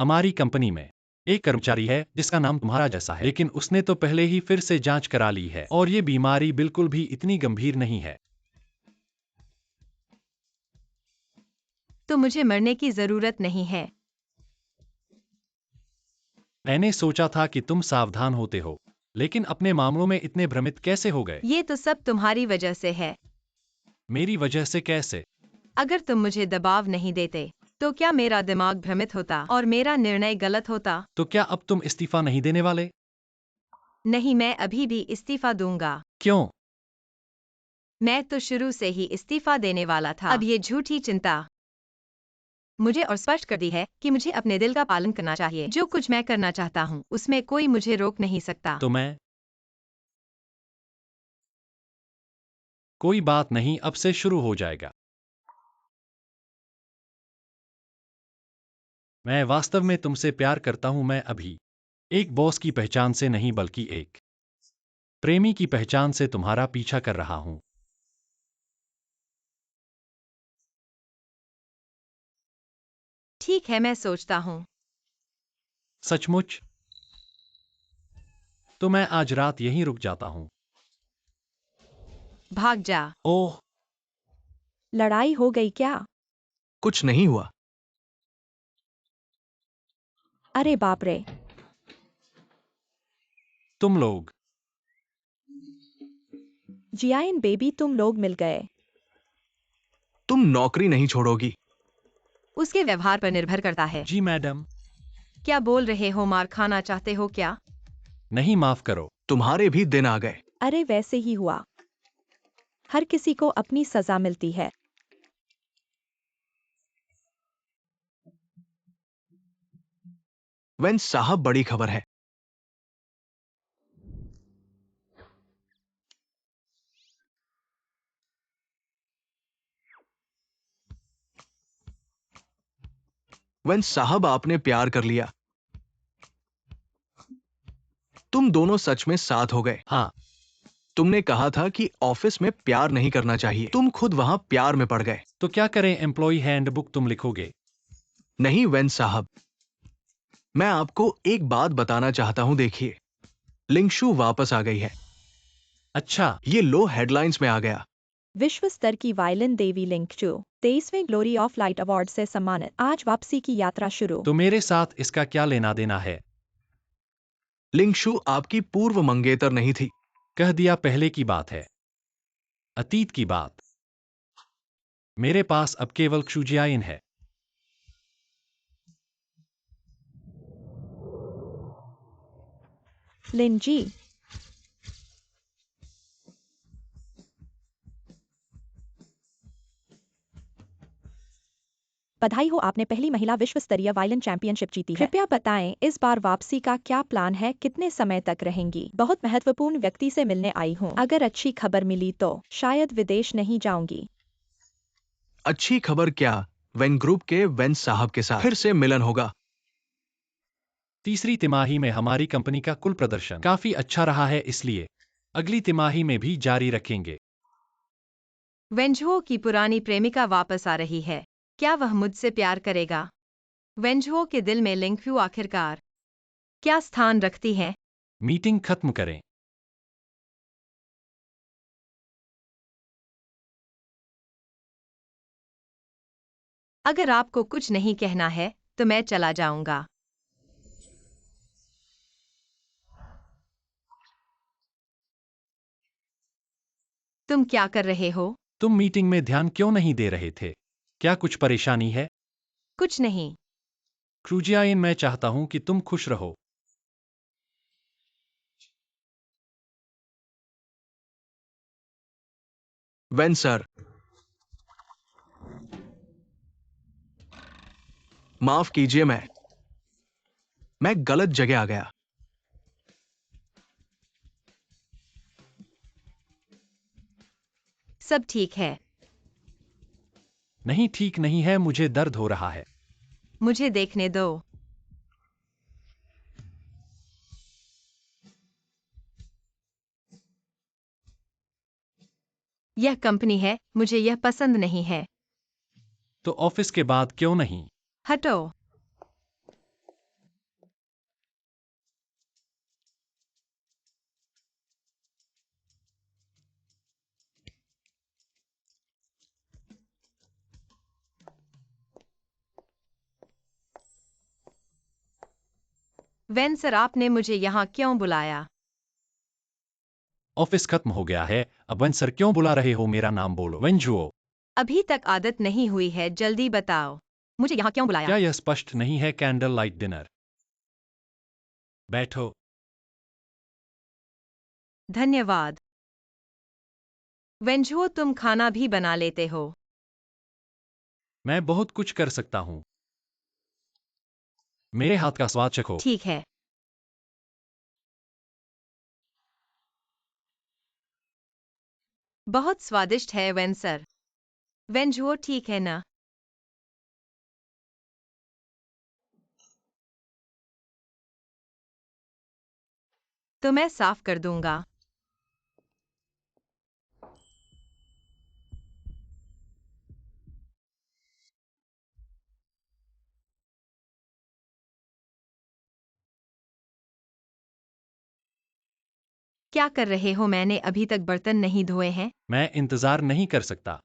हमारी कंपनी में एक कर्मचारी है जिसका नाम तुम्हारा जैसा है, लेकिन उसने तो पहले ही फिर से जांच करा ली है और ये बीमारी बिल्कुल भी इतनी गंभीर नहीं है। तो मुझे मरने की जरूरत नहीं है। मैंने सोचा था कि तुम सावधान होते हो, लेकिन अपने मामलों में इतने भ्रमित कैसे हो गए? ये तो सब तुम्हारी वजह से है। मेरी वजह से कैसे? अगर तुम मुझे दबाव नहीं देते तो क्या मेरा दिमाग भ्रमित होता और मेरा निर्णय गलत होता? तो क्या अब तुम इस्तीफा नहीं देने वाले? नहीं, मैं अभी भी इस्तीफा दूंगा। क्यों? मैं तो शुरू से ही इस्तीफा देने वाला था। अब ये झूठी चिंता मुझे और स्पष्ट कर दी है कि मुझे अपने दिल का पालन करना चाहिए। जो कुछ मैं करना चाहता हूँ उसमें कोई मुझे रोक नहीं सकता। तो मैं? कोई बात नहीं, अब से शुरू हो जाएगा। मैं वास्तव में तुमसे प्यार करता हूं। मैं अभी एक बॉस की पहचान से नहीं बल्कि एक प्रेमी की पहचान से तुम्हारा पीछा कर रहा हूं। ठीक है, मैं सोचता हूँ। सचमुच? तो मैं आज रात यहीं रुक जाता हूं। भाग जा। ओह, लड़ाई हो गई क्या? कुछ नहीं हुआ। अरे बाप रे! तुम लोग। जियान बेबी, तुम लोग मिल गए। तुम नौकरी नहीं छोड़ोगी। उसके व्यवहार पर निर्भर करता है। जी मैडम। क्या बोल रहे हो? मार खाना चाहते हो क्या? नहीं, माफ करो। तुम्हारे भी दिन आ गए। अरे वैसे ही हुआ। हर किसी को अपनी सजा मिलती है। वेन साहब, बड़ी खबर है। वेन साहब, आपने प्यार कर लिया। तुम दोनों सच में साथ हो गए। हाँ। तुमने कहा था कि ऑफिस में प्यार नहीं करना चाहिए। तुम खुद वहां प्यार में पड़ गए। तो क्या करें? एम्प्लॉय हैंडबुक तुम लिखोगे? नहीं वेन साहब, मैं आपको एक बात बताना चाहता हूं। देखिए, लिंगशु वापस आ गई है। अच्छा। ये लो हेडलाइंस में आ गया। विश्व स्तर की वायलिन देवी लिंगचू 23वें ग्लोरी ऑफ लाइट अवार्ड से सम्मानित। आज वापसी की यात्रा शुरू। तो मेरे साथ इसका क्या लेना देना है? लिंगशु आपकी पूर्व मंगेतर नहीं थी। कह दिया, पहले की बात है, अतीत की बात। मेरे पास अब केवल क्षुजियाइन है। लिन जी, बधाई हो, आपने पहली महिला विश्व स्तरीय वायलिन चैंपियनशिप जीती है। कृपया बताएं, इस बार वापसी का क्या प्लान है? कितने समय तक रहेंगी? बहुत महत्वपूर्ण व्यक्ति से मिलने आई हूँ। अगर अच्छी खबर मिली तो शायद विदेश नहीं जाऊंगी। अच्छी खबर क्या? वेन ग्रुप के वेन साहब के साथ फिर से मिलन होगा। तीसरी तिमाही में हमारी कंपनी का कुल प्रदर्शन काफी अच्छा रहा है, इसलिए अगली तिमाही में भी जारी रखेंगे। वेंझुओ की पुरानी प्रेमिका वापस आ रही है। क्या वह मुझसे प्यार करेगा? वेंझुओ के दिल में लिंगफ्यू आखिरकार क्या स्थान रखती है? मीटिंग खत्म करें। अगर आपको कुछ नहीं कहना है तो मैं चला जाऊंगा। तुम क्या कर रहे हो? तुम मीटिंग में ध्यान क्यों नहीं दे रहे थे? क्या कुछ परेशानी है? कुछ नहीं। क्रूजियाइन, मैं चाहता हूं कि तुम खुश रहो। वेन सर, माफ कीजिए, मैं गलत जगह आ गया। सब ठीक है। नहीं, ठीक नहीं है, मुझे दर्द हो रहा है। मुझे देखने दो। यह कंपनी है, मुझे यह पसंद नहीं है। तो ऑफिस के बाद क्यों नहीं? हटो। वेन सर, आपने मुझे यहाँ क्यों बुलाया? ऑफिस खत्म हो गया है, अब वन सर क्यों बुला रहे हो? मेरा नाम बोलो। वेंजुओ। अभी तक आदत नहीं हुई है, जल्दी बताओ। मुझे यहाँ क्यों बुलाया? क्या यह स्पष्ट नहीं है? Candle light dinner. बैठो। धन्यवाद। वेंजुओ, तुम खाना भी बना लेते हो? मैं बहुत कुछ कर सकता हूँ। मेरे हाथ का स्वाद चखो। ठीक है। बहुत स्वादिष्ट है वेन सर। वेंजुओ, ठीक है ना? तो मैं साफ कर दूंगा। क्या कर रहे हो? मैंने अभी तक बर्तन नहीं धोए हैं। मैं इंतजार नहीं कर सकता।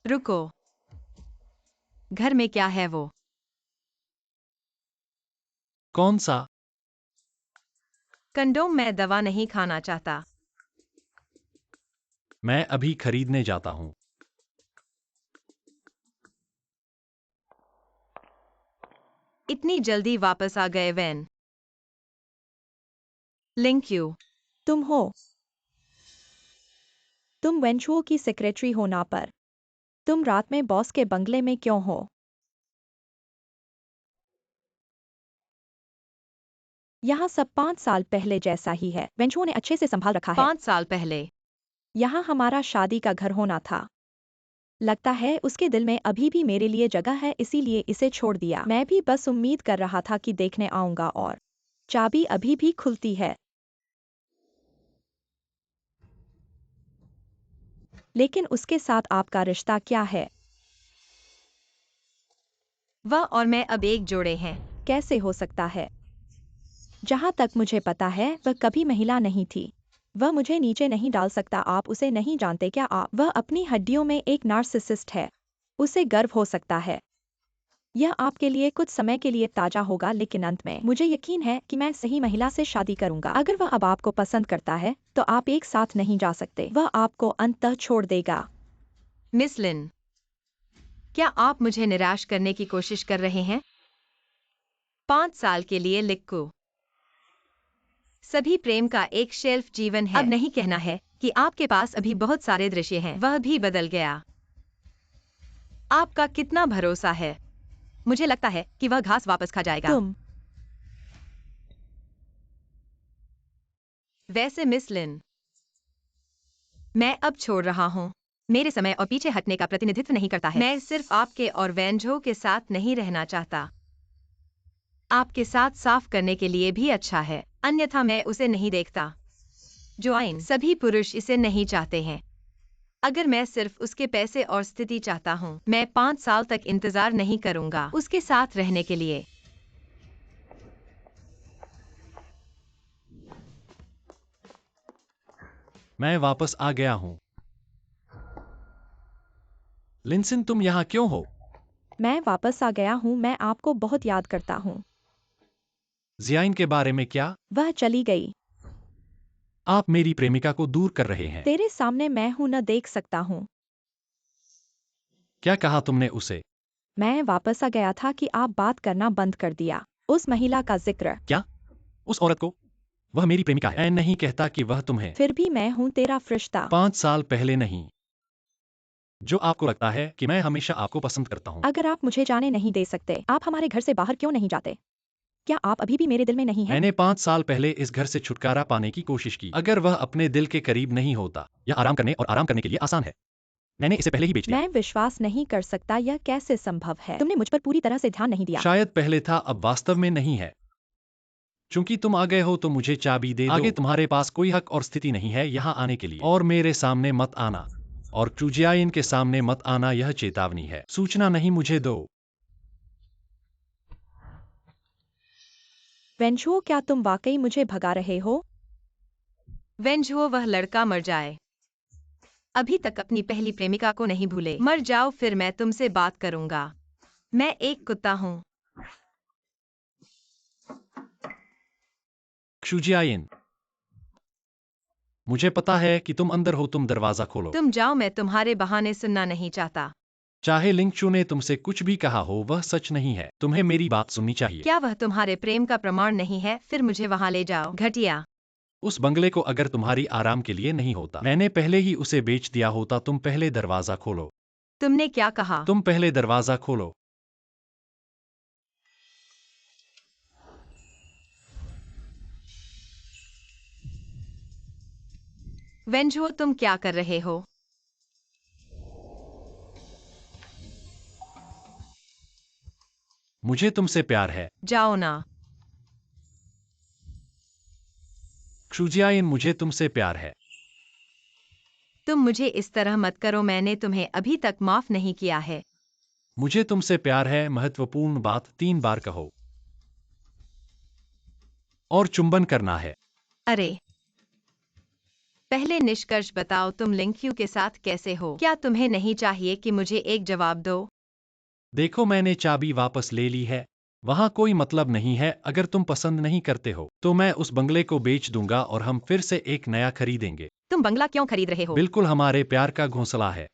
रुको। घर में क्या है वो? कौन सा? कंडोम। मैं दवा नहीं खाना चाहता। मैं अभी खरीदने जाता हूँ। इतनी जल्दी वापस आ गए वेन। Link you. तुम हो? तुम वेंचुओ की सेक्रेटरी हो ना? पर तुम रात में बॉस के बंगले में क्यों हो? यहाँ सब 5 साल पहले जैसा ही है। वेंचुओ ने अच्छे से संभाल रखा है। 5 साल पहले? यहाँ हमारा शादी का घर होना था। लगता है उसके दिल में अभी भी मेरे लिए जगह है, इसीलिए इसे छोड़ दिया। मैं भी बस उम्मीद कर रहा था कि देखने आऊंगा, और चाबी अभी भी खुलती है। लेकिन उसके साथ आपका रिश्ता क्या है? वह और मैं अब एक जोड़े हैं। कैसे हो सकता है? जहाँ तक मुझे पता है वह कभी महिला नहीं थी। वह मुझे नीचे नहीं डाल सकता। आप उसे नहीं जानते क्या? आप वह अपनी हड्डियों में एक नार्सिसिस्ट है। उसे गर्व हो सकता है। यह आपके लिए कुछ समय के लिए ताजा होगा, लेकिन अंत में मुझे यकीन है कि मैं सही महिला से शादी करूंगा। अगर वह अब आपको पसंद करता है तो आप एक साथ नहीं जा सकते। वह आपको अंततः छोड़ देगा। मिस लिन, क्या आप मुझे निराश करने की कोशिश कर रहे हैं? 5 साल के लिए लिक्कू। सभी प्रेम का एक शेल्फ जीवन है। अब नहीं कहना है कि आपके पास अभी बहुत सारे दृश्य हैं। वह भी बदल गया। आपका कितना भरोसा है? मुझे लगता है कि वह घास वापस खा जाएगा। तुम वैसे मिस लिन, मैं अब छोड़ रहा हूँ। मेरे समय और पीछे हटने का प्रतिनिधित्व नहीं करता है। मैं सिर्फ आपके और वेंजो के साथ नहीं रहना चाहता। आपके साथ साफ करने के लिए भी अच्छा है, अन्यथा मैं उसे नहीं देखता। जोआइन, सभी पुरुष इसे नहीं चाहते हैं। अगर मैं सिर्फ उसके पैसे और स्थिति चाहता हूँ, मैं 5 साल तक इंतजार नहीं करूंगा उसके साथ रहने के लिए। मैं वापस आ गया हूँ। लिंसन, तुम यहाँ क्यों हो? मैं वापस आ गया हूँ। मैं आपको बहुत याद करता हूँ। जियाइन के बारे में क्या? वह चली गई। आप मेरी प्रेमिका को दूर कर रहे हैं। तेरे सामने मैं हूं, न देख सकता हूँ। क्या कहा तुमने उसे? मैं वापस आ गया था कि आप बात करना बंद कर दिया। उस महिला का जिक्र। क्या? उस औरत को? वह मेरी प्रेमिका है। मैं नहीं कहता कि वह तुम्हें। फिर भी मैं हूं तेरा फरिश्ता। 5 साल पहले नहीं। जो आपको लगता है कि मैं हमेशा आपको पसंद करता हूँ। अगर आप मुझे जाने नहीं दे सकते, आप हमारे घर से बाहर क्यों नहीं जाते? क्या आप अभी भी मेरे दिल में नहीं हैं? मैंने 5 साल पहले इस घर से छुटकारा पाने की कोशिश की। अगर वह अपने दिल के करीब नहीं होता, यह आराम करने और आराम करने के लिए आसान है। मैंने इसे पहले ही बेच दिया। मैं विश्वास नहीं कर सकता, यह कैसे संभव है? तुमने मुझ पर पूरी तरह से ध्यान नहीं दिया। शायद पहले था, अब वास्तव में नहीं है। चूंकि तुम आ गए हो तो मुझे चाबी दे दो। आगे तुम्हारे पास कोई हक और स्थिति नहीं है यहाँ आने के लिए। और मेरे सामने मत आना। और ट्रूजियाइन के सामने मत आना, यह चेतावनी है। सूचना नहीं, मुझे दो। वेंझुओ, क्या तुम वाकई मुझे भगा रहे हो? वेंझुओ, वह लड़का मर जाए। अभी तक अपनी पहली प्रेमिका को नहीं भूले। मर जाओ, फिर मैं तुमसे बात करूंगा। मैं एक कुत्ता हूँ। क्षुजियायिन, मुझे पता है कि तुम अंदर हो, तुम दरवाजा खोलो। तुम जाओ, मैं तुम्हारे बहाने सुनना नहीं चाहता। चाहे लिंगचू ने तुमसे कुछ भी कहा हो, वह सच नहीं है। तुम्हें मेरी बात सुननी चाहिए। क्या वह तुम्हारे प्रेम का प्रमाण नहीं है? फिर मुझे वहां ले जाओ। घटिया। उस बंगले को अगर तुम्हारी आराम के लिए नहीं होता, मैंने पहले ही उसे बेच दिया होता। तुम पहले दरवाजा खोलो। तुमने क्या कहा? तुम पहले दरवाजा खोलो। वेंझुओ, तुम क्या कर रहे हो? मुझे तुमसे प्यार है। जाओ ना। क्षुजियायिन, मुझे तुमसे प्यार है। तुम मुझे इस तरह मत करो, मैंने तुम्हें अभी तक माफ नहीं किया है। मुझे तुमसे प्यार है। महत्वपूर्ण बात 3 बार कहो। और चुंबन करना है। अरे, पहले निष्कर्ष बताओ, तुम लिंक्यू के साथ कैसे हो? क्या तुम्हें नहीं चाहिए कि मुझे एक जवाब दो? देखो, मैंने चाबी वापस ले ली है। वहां कोई मतलब नहीं है। अगर तुम पसंद नहीं करते हो तो मैं उस बंगले को बेच दूंगा और हम फिर से एक नया खरीदेंगे। तुम बंगला क्यों खरीद रहे हो? बिल्कुल हमारे प्यार का घोंसला है।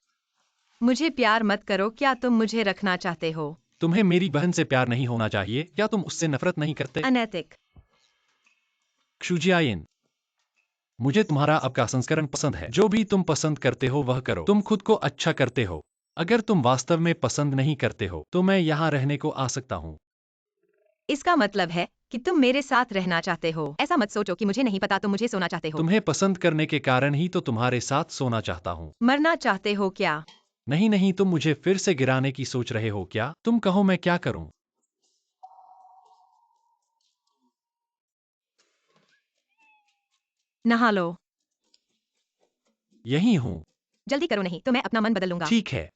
मुझे प्यार मत करो। क्या तुम मुझे रखना चाहते हो? तुम्हें मेरी बहन से प्यार नहीं होना चाहिए। क्या तुम उससे नफरत नहीं करते? अनैतिक। क्षुजियायिन, मुझे तुम्हारा अब का संस्करण पसंद है। जो भी तुम पसंद करते हो वह करो। तुम खुद को अच्छा करते हो। अगर तुम वास्तव में पसंद नहीं करते हो तो मैं यहाँ रहने को आ सकता हूँ। इसका मतलब है कि तुम मेरे साथ रहना चाहते हो। ऐसा मत सोचो कि मुझे नहीं पता तुम मुझे सोना चाहते हो। तुम्हें पसंद करने के कारण ही तो तुम्हारे साथ सोना चाहता हूँ। मरना चाहते हो क्या? नहीं नहीं, तुम मुझे फिर से गिराने की सोच रहे हो क्या? तुम कहो मैं क्या करूं? नहा लो। यही हूं। जल्दी करो, नहीं तो मैं अपना मन बदल लूंगा। ठीक है।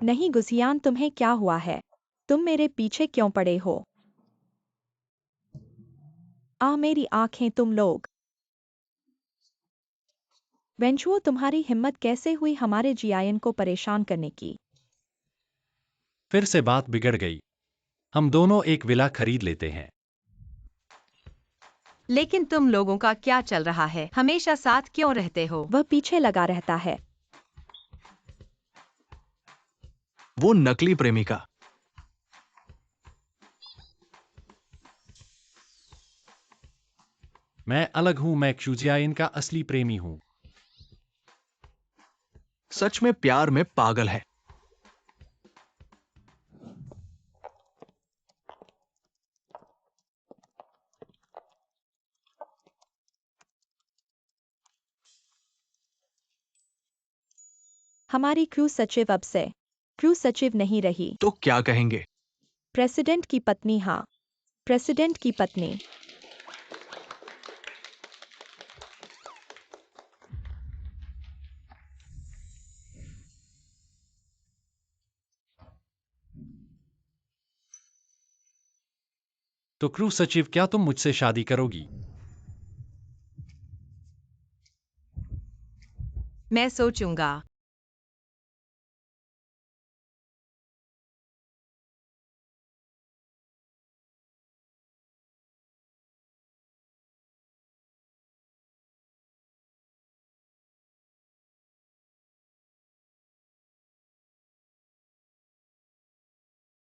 नहीं गुसियान, तुम्हें क्या हुआ है? तुम मेरे पीछे क्यों पड़े हो? मेरी आंखें, तुम लोग। वेंझुओ, तुम्हारी हिम्मत कैसे हुई हमारे जियायन को परेशान करने की? फिर से बात बिगड़ गई। हम दोनों एक विला खरीद लेते हैं। लेकिन तुम लोगों का क्या चल रहा है? हमेशा साथ क्यों रहते हो? वह पीछे लगा रहता है। वो नकली प्रेमिका। मैं अलग हूं। मैं क्षुजियायिन का असली प्रेमी हूं। सच में प्यार में पागल है। हमारी क्रू सचिव अब से क्रू सचिव नहीं रही। तो क्या कहेंगे? प्रेसिडेंट की पत्नी। हाँ, प्रेसिडेंट की पत्नी। तो क्रू सचिव, क्या तुम मुझसे शादी करोगी? मैं सोचूंगा।